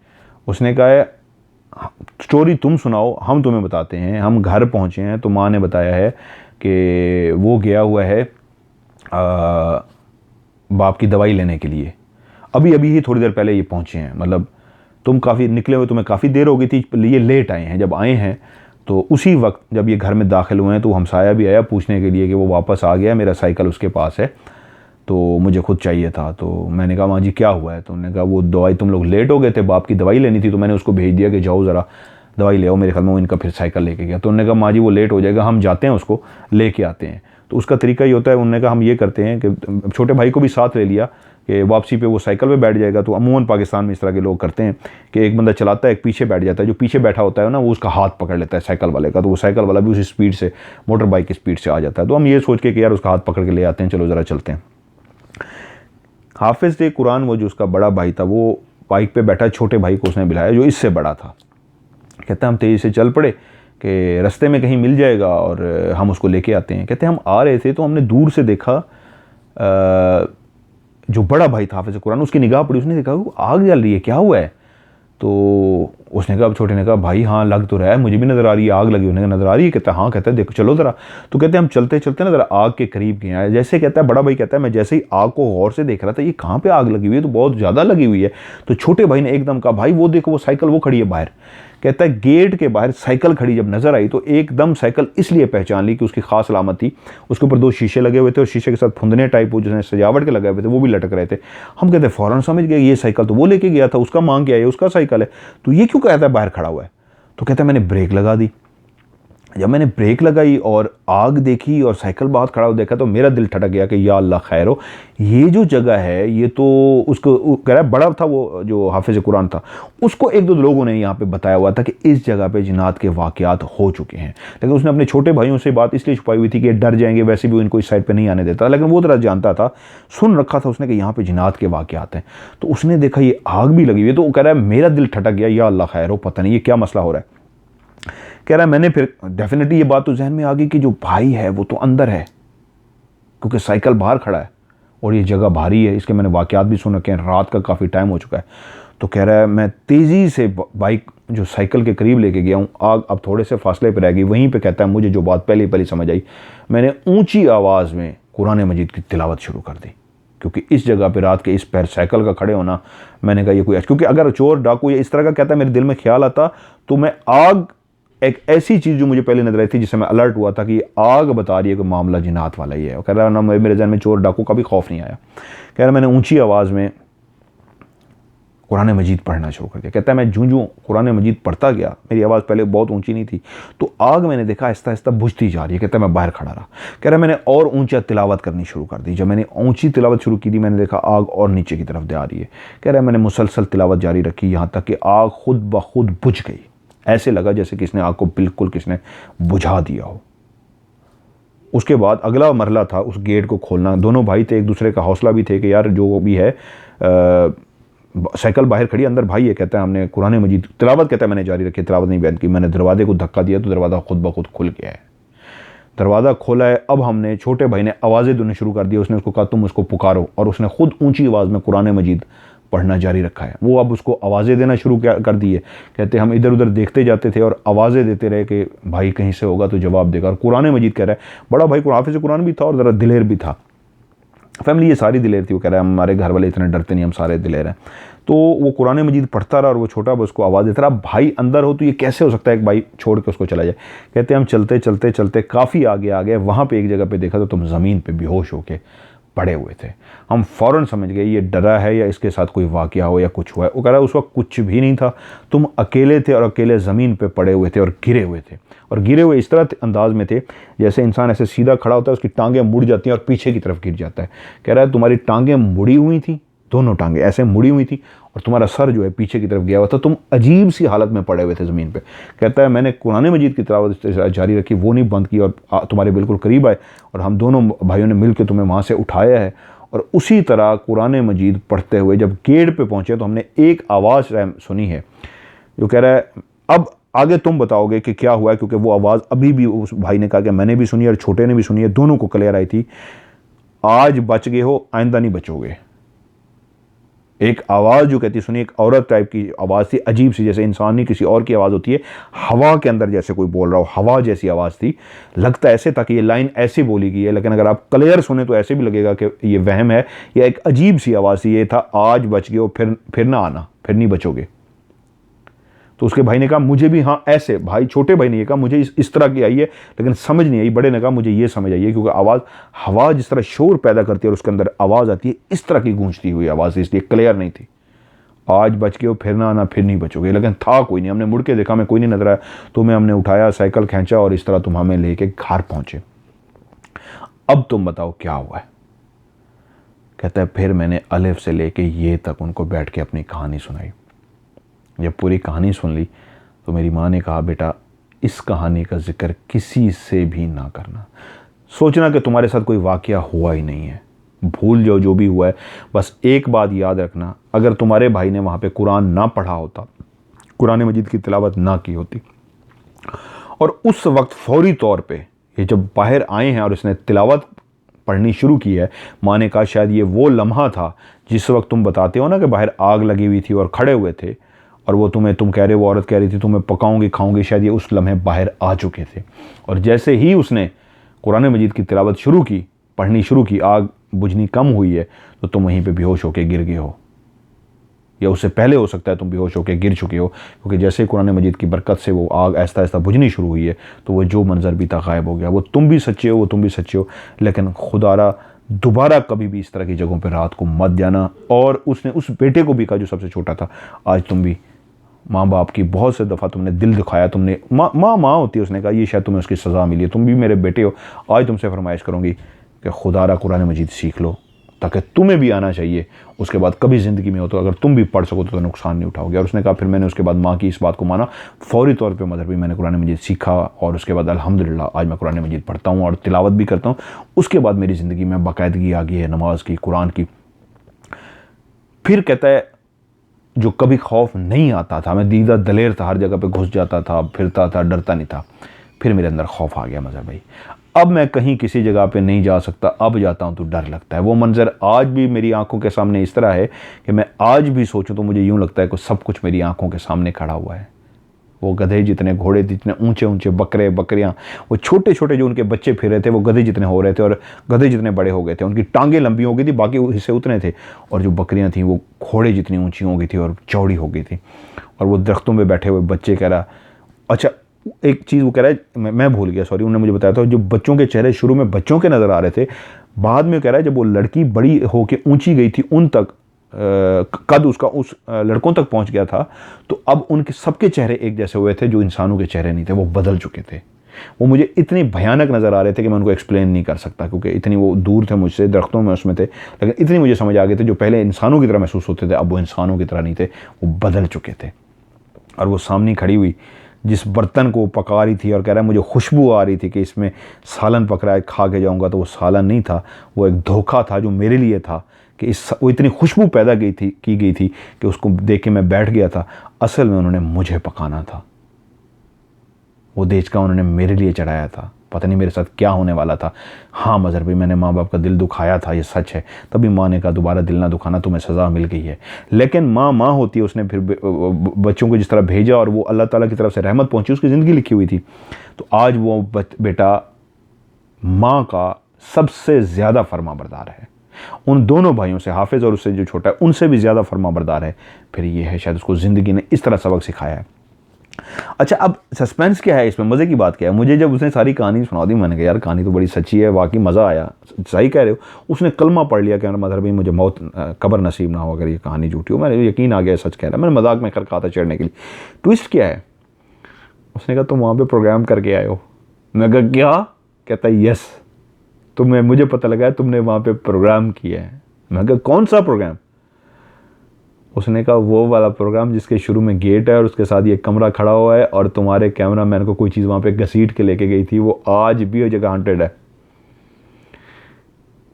उसने कहा है स्टोरी तुम सुनाओ, हम तुम्हें बताते हैं। हम घर पहुँचे हैं तो माँ ने बताया है कि वो गया हुआ है बाप की दवाई लेने के लिए, अभी ही थोड़ी देर पहले ये पहुँचे हैं, मतलब तुम काफ़ी निकले हुए, तुम्हें काफ़ी देर हो गई थी, ये लेट आए हैं। जब आए हैं तो उसी वक्त जब ये घर में दाखिल हुए हैं तो हमसाया भी आया पूछने के लिए कि वो वापस आ गया, मेरा साइकिल उसके पास है तो मुझे खुद चाहिए था। तो मैंने कहा माँ जी क्या हुआ है। तो उन्होंने कहा वो दवाई, तुम लोग लेट हो गए थे, बाप की दवाई लेनी थी, तो मैंने उसको भेज दिया कि जाओ ज़रा दवाई ले आओ। मेरे ख्याल में वो इनका फिर साइकिल लेके गया। तो उन्होंने कहा माँ जी वो लेट हो जाएगा, हम जाते हैं उसको लेके आते हैं। तो उसका तरीका ये होता है, उन्होंने कहा हम ये करते हैं कि छोटे भाई को भी साथ ले लिया कि वापसी पे वो साइकिल पे बैठ जाएगा। तो अमूमन पाकिस्तान में इस तरह के लोग करते हैं कि एक बंदा चलाता है, एक पीछे बैठ जाता है, जो पीछे बैठा होता है ना वो उसका हाथ पकड़ लेता है साइकिल वाले का, तो वो साइकिल वाला भी उसी स्पीड से, मोटर बाइक की स्पीड से आ जाता है। तो हम ये सोच के कि यार उसका हाथ पकड़ के ले आते हैं, चलो ज़रा चलते हैं। हाफिज़ कुरान वो जो उसका बड़ा भाई था वो बाइक पे बैठा, छोटे भाई को उसने बुलाया जो इससे बड़ा था। कहते हम तेज़ी से चल पड़े कि रास्ते में कहीं मिल जाएगा और हम उसको लेके आते हैं। कहते हम आ रहे थे तो हमने दूर से देखा जो बड़ा भाई था हाफिज़ कुरान, उसकी निगाह पड़ी, उसने देखा वो आग जल रही है, क्या हुआ है। तो उसने कहा, छोटे ने कहा भाई हाँ लग तो रहा है, मुझे भी नज़र आ रही है आग लगी। उन्हें नज़र आ रही है। कहता है हाँ। कहता है देखो चलो ज़रा। तो कहते हैं हम चलते चलते ना ज़रा आग के करीब गए। जैसे कहता है बड़ा भाई कहता है मैं जैसे ही आग को गौर से देख रहा था, ये कहाँ पे आग लगी हुई है, तो बहुत ज़्यादा लगी हुई है। तो छोटे भाई ने एकदम कहा भाई वो देखो वो साइकिल वो खड़ी है बाहर। कहता है गेट के बाहर साइकिल खड़ी जब नज़र आई तो एकदम साइकिल इसलिए पहचान ली कि उसकी खास अलामत थी, उसके ऊपर 2 शीशे लगे हुए थे और शीशे के साथ फुंदने टाइप वो जिसने सजावट के लगाए हुए थे वो भी लटक रहे थे। हम कहते हैं फ़ौरन समझ गए ये साइकिल तो वो लेके गया था, उसका मांग के आया, उसका साइकिल है, तो ये क्यों कहता है बाहर खड़ा हुआ है। तो कहता है मैंने ब्रेक लगा दी। जब मैंने ब्रेक लगाई और आग देखी और साइकिल बाहर खड़ा हुआ देखा तो मेरा दिल ठटक गया कि या अल्लाह खैर हो, ये जो जगह है ये तो उसको कह रहा है बड़ा था वो जो हाफिज़ कुरान था, उसको 1-2 लोगों ने यहाँ पे बताया हुआ था कि इस जगह पे जिन्नात के वाक़यात हो चुके हैं। लेकिन उसने अपने छोटे भाइयों से बात इसलिए छुपाई हुई थी कि डर जाएंगे, वैसे भी इनको इस साइड पर नहीं आने देता, लेकिन वो तरह जानता था, सुन रखा था उसने कि यहाँ पर जिन्नात के वाक़यात हैं। तो उसने देखा ये आग भी लगी हुई है, तो कह रहा है मेरा दिल ठटक गया, या अल्लाह खैर हो, पता नहीं ये क्या मसला हो रहा है। कह रहा है मैंने फिर डेफिनेटली ये बात तो जहन में आ गई कि जो भाई है वो तो अंदर है क्योंकि साइकिल बाहर खड़ा है और ये जगह भारी है, इसके मैंने वाक़यात भी सुन रखे हैं, रात का काफ़ी टाइम हो चुका है। तो कह रहा है मैं तेज़ी से बाइक जो साइकिल के करीब लेके गया हूँ, आग अब थोड़े से फासले पर रह गई। वहीं पे कहता है मुझे जो बात पहले पहले समझ आई, मैंने ऊंची आवाज़ में कुरान मजीद की तिलावत शुरू कर दी, क्योंकि इस जगह पे रात के इस पैर साइकिल का खड़े होना, मैंने कहा ये कोई, क्योंकि अगर चोर डाकू या इस तरह का कहता है, मेरे दिल में ख्याल आता, तो मैं आग एक ऐसी चीज़ जो मुझे पहले नजर आई थी, जिससे मैं अलर्ट हुआ था कि आग बता रही है कि मामला जिन्नात वाला ही है। और कह रहा है ना, मेरे जहन में चोर डाकू का भी खौफ नहीं आया। कह रहा मैंने ऊंची आवाज़ में कुरान मजीद पढ़ना शुरू कर दिया। कहता है मैं जूं कुरान मजीद पढ़ता गया, मेरी आवाज़ पहले बहुत ऊंची नहीं थी, तो आग मैंने देखा आहिस्ता आहिस्ता बुझती जा रही है। कहता है मैं बाहर खड़ा रहा। कह रहा मैंने और ऊंचा तिलावत करनी शुरू कर दी। जब मैंने ऊंची तिलावत शुरू की थी, मैंने देखा आग और नीचे की तरफ जा रही है। कह रहा है मैंने मुसलसल तिलावत जारी रखी, यहाँ तक कि आग खुद ब खुद बुझ गई। ऐसे लगा जैसे किसने आग को बिल्कुल किसने बुझा दिया हो। उसके बाद अगला मरला था उस गेट को खोलना। दोनों भाई थे, एक दूसरे का हौसला भी थे कि यार जो भी है, साइकिल बाहर खड़ी, अंदर भाई है। कहता है हमने कुरान मजीद तिलावत, कहता है मैंने जारी रखी, तिलावत नहीं बंद की। मैंने दरवाजे को धक्का दिया तो दरवाज़ा खुद ब खुद खुल गया है। दरवाज़ा खोला है। अब हमने, छोटे भाई ने आवाज़ें देनी शुरू कर दी। उसने उसको कहा तुम उसको पुकारो, और उसने खुद ऊंची आवाज़ में कुरान मजीद पढ़ना जारी रखा है। वो अब उसको आवाज़ें देना शुरू कर दी है। कहते हम इधर उधर देखते जाते थे और आवाज़ें देते रहे कि भाई कहीं से होगा तो जवाब देगा। और कुरान मजीद कह रहा है, बड़ा भाई हाफिज़ कुरान भी था और ज़रा दिलेर भी था। फैमिली ये सारी दिलेर थी। वो कह रहा है हमारे घर वाले इतने डरते नहीं, हम सारे दिलेर हैं। तो वो कुरान मजीद पढ़ता रहा और वो छोटा उसको आवाज़ देता रहा। भाई अंदर हो तो ये कैसे हो सकता है एक भाई छोड़ के उसको चला जाए। कहते हम चलते चलते चलते काफ़ी आगे आ गए। वहाँ पे एक जगह पे देखा तो तुम ज़मीन पे बेहोश होके पड़े हुए थे। हम फ़ौरन समझ गए ये डरा है या इसके साथ कोई वाक़या हो या कुछ हुआ है। वो कह रहा है उस वक्त कुछ भी नहीं था, तुम अकेले थे और अकेले ज़मीन पे पड़े हुए थे और गिरे हुए थे। और गिरे हुए इस तरह अंदाज में थे जैसे इंसान ऐसे सीधा खड़ा होता है, उसकी टांगें मुड़ जाती हैं और पीछे की तरफ गिर जाता है। कह रहा है तुम्हारी टांगें मुड़ी हुई थी, दोनों टांगें ऐसे मुड़ी हुई थी और तुम्हारा सर जो है पीछे की तरफ गया हुआ था। तुम अजीब सी हालत में पड़े हुए थे ज़मीन पे। कहता है मैंने कुरान मजीद की तिलावत जारी रखी, वो नहीं बंद की, और तुम्हारे बिल्कुल करीब आए और हम दोनों भाइयों ने मिल के तुम्हें वहाँ से उठाया है। और उसी तरह कुरान मजीद पढ़ते हुए जब गेट पे पहुँचे तो हमने एक आवाज़ सुनी है जो कह रहा है अब आगे तुम बताओगे कि क्या हुआ है, क्योंकि वो आवाज़ अभी भी उस भाई ने कहा कि मैंने भी सुनी और छोटे ने भी सुनी है, दोनों को क्लियर आई थी। आज बच गए हो, आइंदा नहीं बचोगे। एक आवाज़ जो कहती सुनी, एक औरत टाइप की आवाज़ थी, अजीब सी, जैसे इंसान नहीं किसी और की आवाज़ होती है, हवा के अंदर जैसे कोई बोल रहा हो, हवा जैसी आवाज़ थी। लगता ऐसे था कि ये लाइन ऐसे बोली गई है, लेकिन अगर आप क्लियर सुने तो ऐसे भी लगेगा कि ये वहम है या एक अजीब सी आवाज़ थी। ये था आज बच गए हो, फिर ना आना, फिर नहीं बचोगे। तो उसके भाई ने कहा मुझे भी, हाँ ऐसे, भाई छोटे भाई ने ये कहा मुझे इस तरह की आई है, लेकिन समझ नहीं आई। बड़े ने कहा मुझे ये समझ आई है, क्योंकि आवाज़, हवा जिस तरह शोर पैदा करती है और उसके अंदर आवाज़ आती है, इस तरह की गूंजती हुई आवाज़, इसलिए क्लियर नहीं थी। आज बच के हो, फिर ना आना, फिर नहीं बचोगे। लेकिन था कोई नहीं। हमने मुड़ के देखा, मैं कोई नहीं नजर आया। तुम्हें हमने उठाया, साइकिल खींचा और इस तरह तुम हमें लेके घर पहुंचे। अब तुम बताओ क्या हुआ है। कहता है फिर मैंने अलिफ से लेके ये तक उनको बैठ के अपनी कहानी सुनाई। जब पूरी कहानी सुन ली तो मेरी माँ ने कहा बेटा इस कहानी का जिक्र किसी से भी ना करना, सोचना कि तुम्हारे साथ कोई वाकया हुआ ही नहीं है, भूल जाओ जो भी हुआ है। बस एक बात याद रखना, अगर तुम्हारे भाई ने वहाँ पे कुरान ना पढ़ा होता, कुरान मजीद की तिलावत ना की होती, और उस वक्त फौरी तौर पे ये जब बाहर आए हैं और इसने तिलावत पढ़नी शुरू की है, माँ ने कहा शायद ये वो लम्हा था जिस वक्त तुम बताते हो ना कि बाहर आग लगी हुई थी और खड़े हुए थे और वो तुम कह रहे, वो औरत कह रही थी तुम्हें पकाऊंगी खाऊंगी, शायद ये उस लम्हे बाहर आ चुके थे। और जैसे ही उसने कुरान मजीद की तिलावत शुरू की, पढ़नी शुरू की, आग बुझनी कम हुई है तो तुम वहीं पे बेहोश होकर गिर गए हो, या उससे पहले हो सकता है तुम बेहोश होकर गिर चुके हो, क्योंकि जैसे ही कुरान मजीद की बरकत से वो आग आहिस्ता आहिस्ता बुझनी शुरू हुई है तो वो जो मंजर भी था गायब हो गया। वो तुम भी सच्चे हो, वो तुम भी सच्चे हो, लेकिन खुदारा दोबारा कभी भी इस तरह की जगहों पर रात को मत जाना। और उसने उस बेटे को भी कहा जो सबसे छोटा था, आज तुम भी माँ बाप की बहुत से दफ़ा तुमने दिल दिखाया, तुमने माँ होती है, उसने कहा ये शायद तुम्हें उसकी सज़ा मिली है, तुम भी मेरे बेटे हो, आज तुमसे फरमाइश करूँगी कि खुदारा कुरान मजीद सीख लो ताकि तुम्हें भी आना चाहिए। उसके बाद कभी ज़िंदगी में हो तो अगर तुम भी पढ़ सको तो नुकसान नहीं उठाओगे। और उसने कहा फिर मैंने उसके बाद माँ की इस बात को माना, फौरी तौर पर मदर भी मैंने कुरान मजीद सीखा और उसके बाद अल्हम्दुलिल्लाह आज मैं कुरान मजीद पढ़ता हूँ और तिलावत भी करता हूँ। उसके बाद मेरी ज़िंदगी में बाकायदगी आ गई है नमाज की, कुरान की। फिर कहता है जो कभी खौफ नहीं आता था, मैं दीदा दलेर था, हर जगह पे घुस जाता था, फिरता था, डरता नहीं था, फिर मेरे अंदर खौफ आ गया मज़हर भाई। अब मैं कहीं किसी जगह पे नहीं जा सकता, अब जाता हूँ तो डर लगता है। वो मंज़र आज भी मेरी आंखों के सामने इस तरह है कि मैं आज भी सोचूं तो मुझे यूँ लगता है कि सब कुछ मेरी आंखों के सामने खड़ा हुआ है। वो गधे जितने, घोड़े जितने ऊंचे ऊंचे, बकरे बकरियां, वो छोटे छोटे जो उनके बच्चे फिर रहे थे वो गधे जितने हो रहे थे, और गधे जितने बड़े हो गए थे। उनकी टांगें लंबी हो गई थी, बाकी हिस्से उतने थे, और जो बकरियां थी वो घोड़े जितनी ऊंची हो गई थी और चौड़ी हो गई थी। और वो दरख्तों में बैठे हुए बच्चे कह रहा, अच्छा एक चीज़ वो कह रहा है, मैं भूल गया, सॉरी, उन्होंने मुझे बताया था, जो बच्चों के चेहरे शुरू में बच्चों के नज़र आ रहे थे, बाद में कह रहा है जब वो लड़की बड़ी होके ऊंची गई थी, उन तक कद उसका उस लड़कों तक पहुंच गया था, तो अब उनके सबके चेहरे एक जैसे हुए थे, जो इंसानों के चेहरे नहीं थे, वो बदल चुके थे। वो मुझे इतनी भयानक नज़र आ रहे थे कि मैं उनको एक्सप्लेन नहीं कर सकता, क्योंकि इतनी वो दूर थे मुझसे, दरख्तों में उसमें थे, लेकिन इतनी मुझे समझ आ गए थे, जो पहले इंसानों की तरह महसूस होते थे अब वो इंसानों की तरह नहीं थे, वो बदल चुके थे। और वो सामने खड़ी हुई जिस बर्तन को पका रही थी और कह रहा है मुझे खुशबू आ रही थी कि इसमें सालन पक रहा है, खा के जाऊंगा, तो वो सालन नहीं था, वो एक धोखा था जो मेरे लिए था कि वो इतनी खुशबू पैदा की गई थी कि उसको देख के मैं बैठ गया था। असल में उन्होंने मुझे पकाना था, वो देश का उन्होंने मेरे लिए चढ़ाया था। पता नहीं मेरे साथ क्या होने वाला था। हाँ मज़हर भाई, मैंने माँ बाप का दिल दुखाया था, ये सच है। तभी माँ ने कहा दोबारा दिल ना दुखाना, तुम्हें सज़ा मिल गई है। लेकिन माँ होती है, उसने फिर बच्चों को जिस तरह भेजा और वो अल्लाह ताला की तरफ से रहमत पहुंची, उसकी ज़िंदगी लिखी हुई थी। तो आज वो बेटा माँ का सबसे ज़्यादा फर्माबरदार है, उन दोनों भाइयों से, हाफिज़ और उससे जो छोटा है उनसे भी ज़्यादा फर्माबरदार है। फिर ये है शायद उसको ज़िंदगी ने इस तरह सबक सिखाया है। अच्छा, अब सस्पेंस क्या है इसमें, मज़े की बात क्या है? मुझे जब उसने सारी कहानी सुना दी, मैंने कहा यार कहानी तो बड़ी सच्ची है, वाकई मज़ा आया। सही कह रहे हो, उसने कलमा पढ़ लिया कि मदर भाई मुझे मौत कब्र नसीब ना हो अगर ये कहानी झूठी हो। मैंने यकीन आ गया सच कह रहा है। मैंने मजाक में कर कहा था चढ़ने के लिए। ट्विस्ट क्या है? उसने कहा तुम वहाँ पर प्रोग्राम करके आए हो। मैं कहा क्या? कहता यस, मुझे पता लगा है तुमने वहाँ पर प्रोग्राम किया है। मैं कहा कौन सा प्रोग्राम? उसने कहा वो वाला प्रोग्राम जिसके शुरू में गेट है और उसके साथ ये कमरा खड़ा हुआ है और तुम्हारे कैमरामैन को कोई चीज़ वहाँ पे घसीट के लेके गई थी, वो आज भी वो जगह हॉन्टेड है।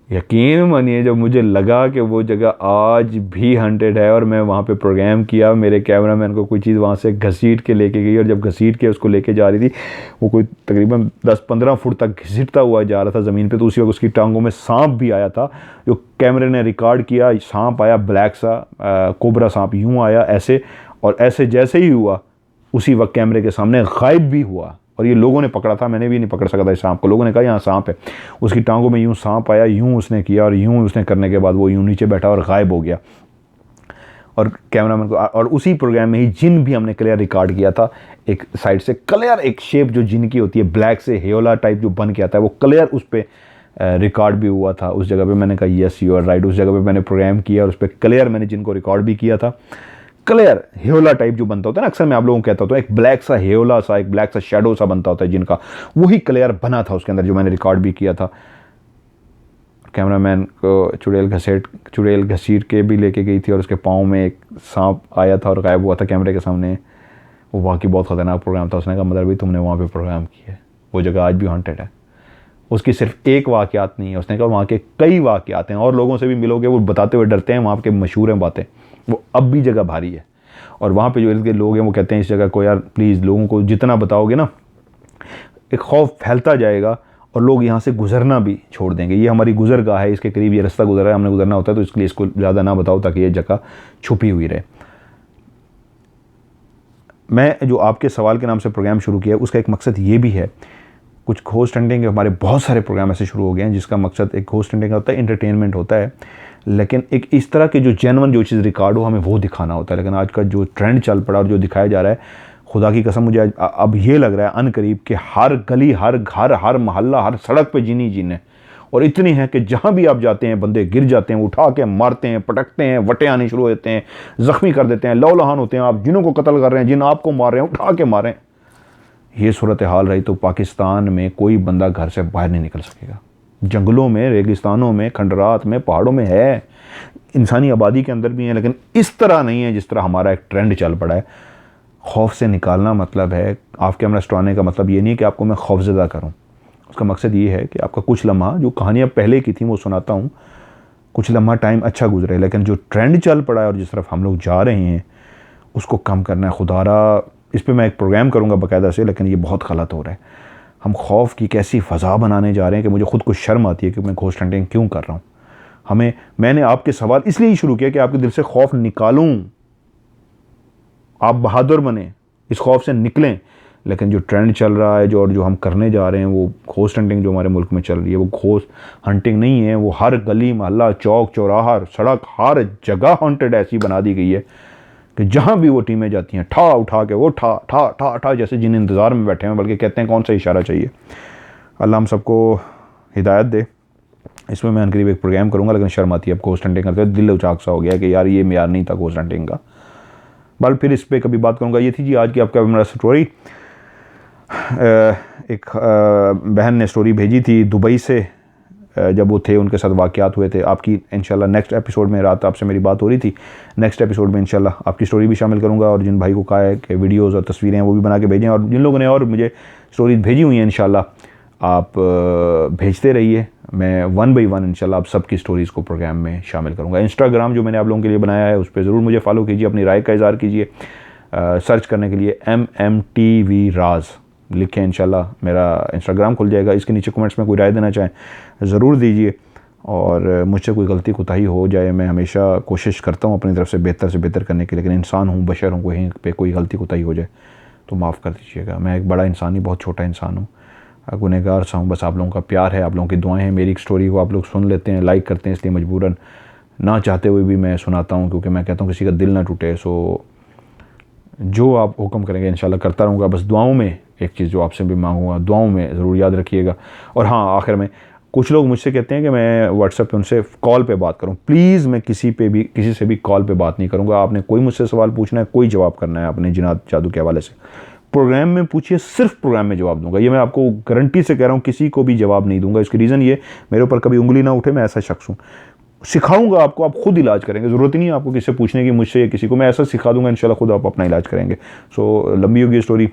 यकीन मानिए, जब मुझे लगा कि वो जगह आज भी हॉन्टेड है और मैं वहाँ पे प्रोग्राम किया, मेरे कैमरामैन को कोई चीज़ वहाँ से घसीट के लेके गई, और जब घसीट के उसको लेके जा रही थी, वो कोई तकरीबन 10-15 फुट तक घसीटता हुआ जा रहा था ज़मीन पे, तो उसी वक्त उसकी टांगों में सांप भी आया था, जो कैमरे ने रिकॉर्ड किया। सांप आया, ब्लैक सा कोबरा सांप यूँ आया ऐसे, और ऐसे जैसे ही हुआ उसी वक्त कैमरे के सामने गायब भी हुआ। और ये लोगों ने पकड़ा था, मैंने भी नहीं पकड़ सका था इस सांप को। लोगों ने कहा यहाँ सांप है, उसकी टांगों में यूँ सांप आया, यूँ उसने किया, और यूँ उसने करने के बाद वो यूँ नीचे बैठा और गायब हो गया। और कैमरामैन को, और उसी प्रोग्राम में ही जिन भी हमने क्लियर रिकॉर्ड किया था, एक साइड से क्लियर एक शेप जो जिन की होती है, ब्लैक से हेयोला टाइप जो बन के आता है, वो क्लियर उस पर रिकॉर्ड भी हुआ था उस जगह पे। मैंने कहा यस यू आर राइट, उस जगह पे मैंने प्रोग्राम किया और उस पर क्लियर मैंने जिनको रिकॉर्ड भी किया था। क्लियर हेयोला टाइप जो बनता होता है ना, अक्सर मैं आप लोगों को कहता होता हूँ, एक ब्लैक सा हेयोला सा, एक ब्लैक सा शेडो सा बनता होता है जिनका, वही क्लियर बना था उसके अंदर, जो मैंने रिकॉर्ड भी किया था। कैमरामैन को चुड़ैल घसीट के भी लेके गई थी, और उसके पाँव में एक सांप आया था और गायब हुआ था कैमरे के सामने। वो वाकई बहुत ख़तरनाक प्रोग्राम था। उसने कहा मदर भी तुमने वहाँ पे प्रोग्राम किया है, वो जगह आज भी हॉन्टेड है। उसकी सिर्फ एक वाक़यात नहीं है, उसने कहा वहाँ के कई वाक़यात हैं, और लोगों से भी मिलोगे वो बताते हुए डरते हैं, वहाँ के मशहूर हैं बातें। वो अब भी जगह भारी है, और वहाँ पे जो इर्द गिर्द लोग हैं वो कहते हैं इस जगह को यार प्लीज़, लोगों को जितना बताओगे ना, एक खौफ फैलता जाएगा और लोग यहाँ से गुजरना भी छोड़ देंगे। ये हमारी गुजरगाह है, इसके करीब ये रास्ता गुजर रहा है, हमने गुजरना होता है, तो इसलिए इसको ज़्यादा ना बताओ ताकि ये जगह छुपी हुई रहे। मैं जो आपके सवाल के नाम से प्रोग्राम शुरू किया उसका एक मकसद ये भी है, कुछ घोस्ट हंटिंग के हमारे बहुत सारे प्रोग्राम ऐसे शुरू हो गए हैं जिसका मकसद एक घोस्ट हंटिंग का होता है, इंटरटेनमेंट होता है, लेकिन एक इस तरह के जो जेन्युइन जो चीज़ रिकॉर्ड हो हमें वो दिखाना होता है। लेकिन आज का जो ट्रेंड चल पड़ा और जो दिखाया जा रहा है, खुदा की कसम मुझे अब ये लग रहा है अनकरीब कि हर गली, हर घर, हर मोहल्ला, हर सड़क पे जिन है, और इतनी है कि जहाँ भी आप जाते हैं बंदे गिर जाते हैं, उठा के मारते हैं, पटकते हैं, वटे आने शुरू होते हैं, ज़ख्मी कर देते हैं, लौलहान होते हैं। आप जिनों को कत्ल कर रहे हैं, जिन आपको मार रहे हैं, उठा के मारें। ये सूरत हाल रही तो पाकिस्तान में कोई बंदा घर से बाहर नहीं निकल सकेगा। जंगलों में, रेगिस्तानों में, खंडरात में, पहाड़ों में है, इंसानी आबादी के अंदर भी है, लेकिन इस तरह नहीं है जिस तरह हमारा एक ट्रेंड चल पड़ा है। खौफ से निकालना मतलब है, ऑफ कैमरा स्टोराने का मतलब ये नहीं कि आपको मैं खौफजदा करूं। उसका मकसद ये है कि आपका कुछ लम्हा, जो कहानियाँ पहले की थी वो सुनाता हूँ, कुछ लम्हा टाइम अच्छा गुजरे, लेकिन जो ट्रेंड चल पड़ा है और जिस तरफ हम लोग जा रहे हैं उसको कम करना है। खुदारा इस पर मैं एक प्रोग्राम करूँगा बाकायदा से, लेकिन ये बहुत गलत हो रहा है। हम खौफ की कैसी फ़ज़ा बनाने जा रहे हैं कि मुझे ख़ुद को शर्म आती है कि मैं घोस्ट हंटिंग क्यों कर रहा हूँ। मैंने आपके सवाल इसलिए ही शुरू किया कि आपके दिल से खौफ निकालूं, आप बहादुर बने, इस खौफ से निकलें। लेकिन जो ट्रेंड चल रहा है, जो हम करने जा रहे हैं, वो घोस्ट हंटिंग जो हमारे मुल्क में चल रही है, वो घोस्ट हंटिंग नहीं है। वो हर गली मोहल्ला, चौक चौराहा, सड़क, हर जगह हॉन्टेड ऐसी बना दी गई है कि जहाँ भी वो टीमें जाती हैं ठा उठा के वो ठा ठा ठा ठा जैसे जिन इंतज़ार में बैठे हैं, बल्कि कहते हैं कौन सा इशारा चाहिए। अल्लाह हम सबको हिदायत दे। इसमें मैं करीब एक प्रोग्राम करूँगा, लेकिन शर्म आती है अब घोस्ट हंटिंग करते दिल उचाक सा हो गया कि यार ये मेयार नहीं था घोस्ट हंटिंग का। बल फिर इस पर कभी बात करूँगा। ये थी जी आज की आपका मेरा स्टोरी। एक बहन ने स्टोरी भेजी थी दुबई से, जब वो थे उनके साथ वाक़यात हुए थे। आपकी इंशाल्लाह नेक्स्ट एपिसोड में, रात आपसे मेरी बात हो रही थी, नेक्स्ट एपिसोड में इंशाल्लाह आपकी स्टोरी भी शामिल करूँगा। और जिन भाई को कहा है कि वीडियोज़ और तस्वीरें हैं वो भी बना के भेजें, और जिन लोगों ने और मुझे स्टोरीज भेजी हुई हैं इंशाल्लाह आप भेजते रहिए। मैं 1 बाई 1 इंशाल्लाह आप सबकी स्टोरीज़ को प्रोग्राम में शामिल करूँगा। इंस्टाग्राम जो मैंने आप लोगों के लिए बनाया है उस पर ज़रूर मुझे फॉलो कीजिए, अपनी राय का इज़हार कीजिए। सर्च करने के लिए MMTV राज लिखें, इंशाल्लाह मेरा इंस्टाग्राम खुल जाएगा। इसके नीचे कमेंट्स में कोई राय देना चाहें ज़रूर दीजिए, और मुझसे कोई गलती कोताही हो जाए, मैं हमेशा कोशिश करता हूँ अपनी तरफ से बेहतर करने की, लेकिन इंसान हूँ, बशर हूँ, कहीं पे कोई गलती कोताही हो जाए तो माफ़ कर दीजिएगा। मैं एक बड़ा इंसान नहीं, बहुत छोटा इंसान हूँ, गुनहगार सा हूँ। बस आप लोगों का प्यार है, आप लोगों की दुआएं हैं। मेरी एक स्टोरी को आप लोग सुन लेते हैं, लाइक करते हैं, इसलिए मजबूरन ना चाहते हुए भी मैं सुनाता हूँ, क्योंकि मैं कहता हूँ किसी का दिल ना टूटे। सो जो आप हुक्म करेंगे इंशाल्लाह करता रहूँगा। बस दुआओं में एक चीज़ जो आपसे भी मांगूंगा, दुआओं में ज़रूर याद रखिएगा। और हाँ, आखिर में कुछ लोग मुझसे कहते हैं कि मैं व्हाट्सएप पे उनसे कॉल पे बात करूं। प्लीज़ मैं किसी से भी कॉल पे बात नहीं करूंगा। आपने कोई मुझसे सवाल पूछना है, कोई जवाब करना है अपने जिनात जादू के हवाले से, प्रोग्राम में पूछिए, सिर्फ प्रोग्राम में जवाब दूंगा। ये मैं आपको गारंटी से कह रहा हूँ, किसी को भी जवाब नहीं दूंगा। इसकी रीज़न ये, मेरे ऊपर कभी उंगली ना उठे, मैं ऐसा शख्स हूँ। सिखाऊंगा आपको, आप खुद इलाज करेंगे, ज़रूरत नहीं है आपको किसी से पूछने की, मुझसे या किसी को। मैं ऐसा सिखा दूंगा इंशाल्लाह, खुद आप अपना इलाज करेंगे। सो लंबी होगी स्टोरी,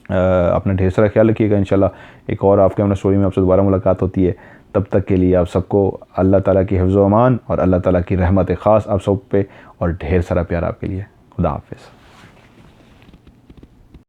अपना ढेर सारा ख्याल रखिएगा। इंशाल्लाह एक और आपके स्टोरी में आपसे दोबारा मुलाकात होती है। तब तक के लिए आप सबको अल्लाह ताला की हिफ्ज़ व अमान और अल्लाह ताला की रहमत ख़ास आप सब पे, और ढेर सारा प्यार आपके लिए। खुदा हाफ़िज़।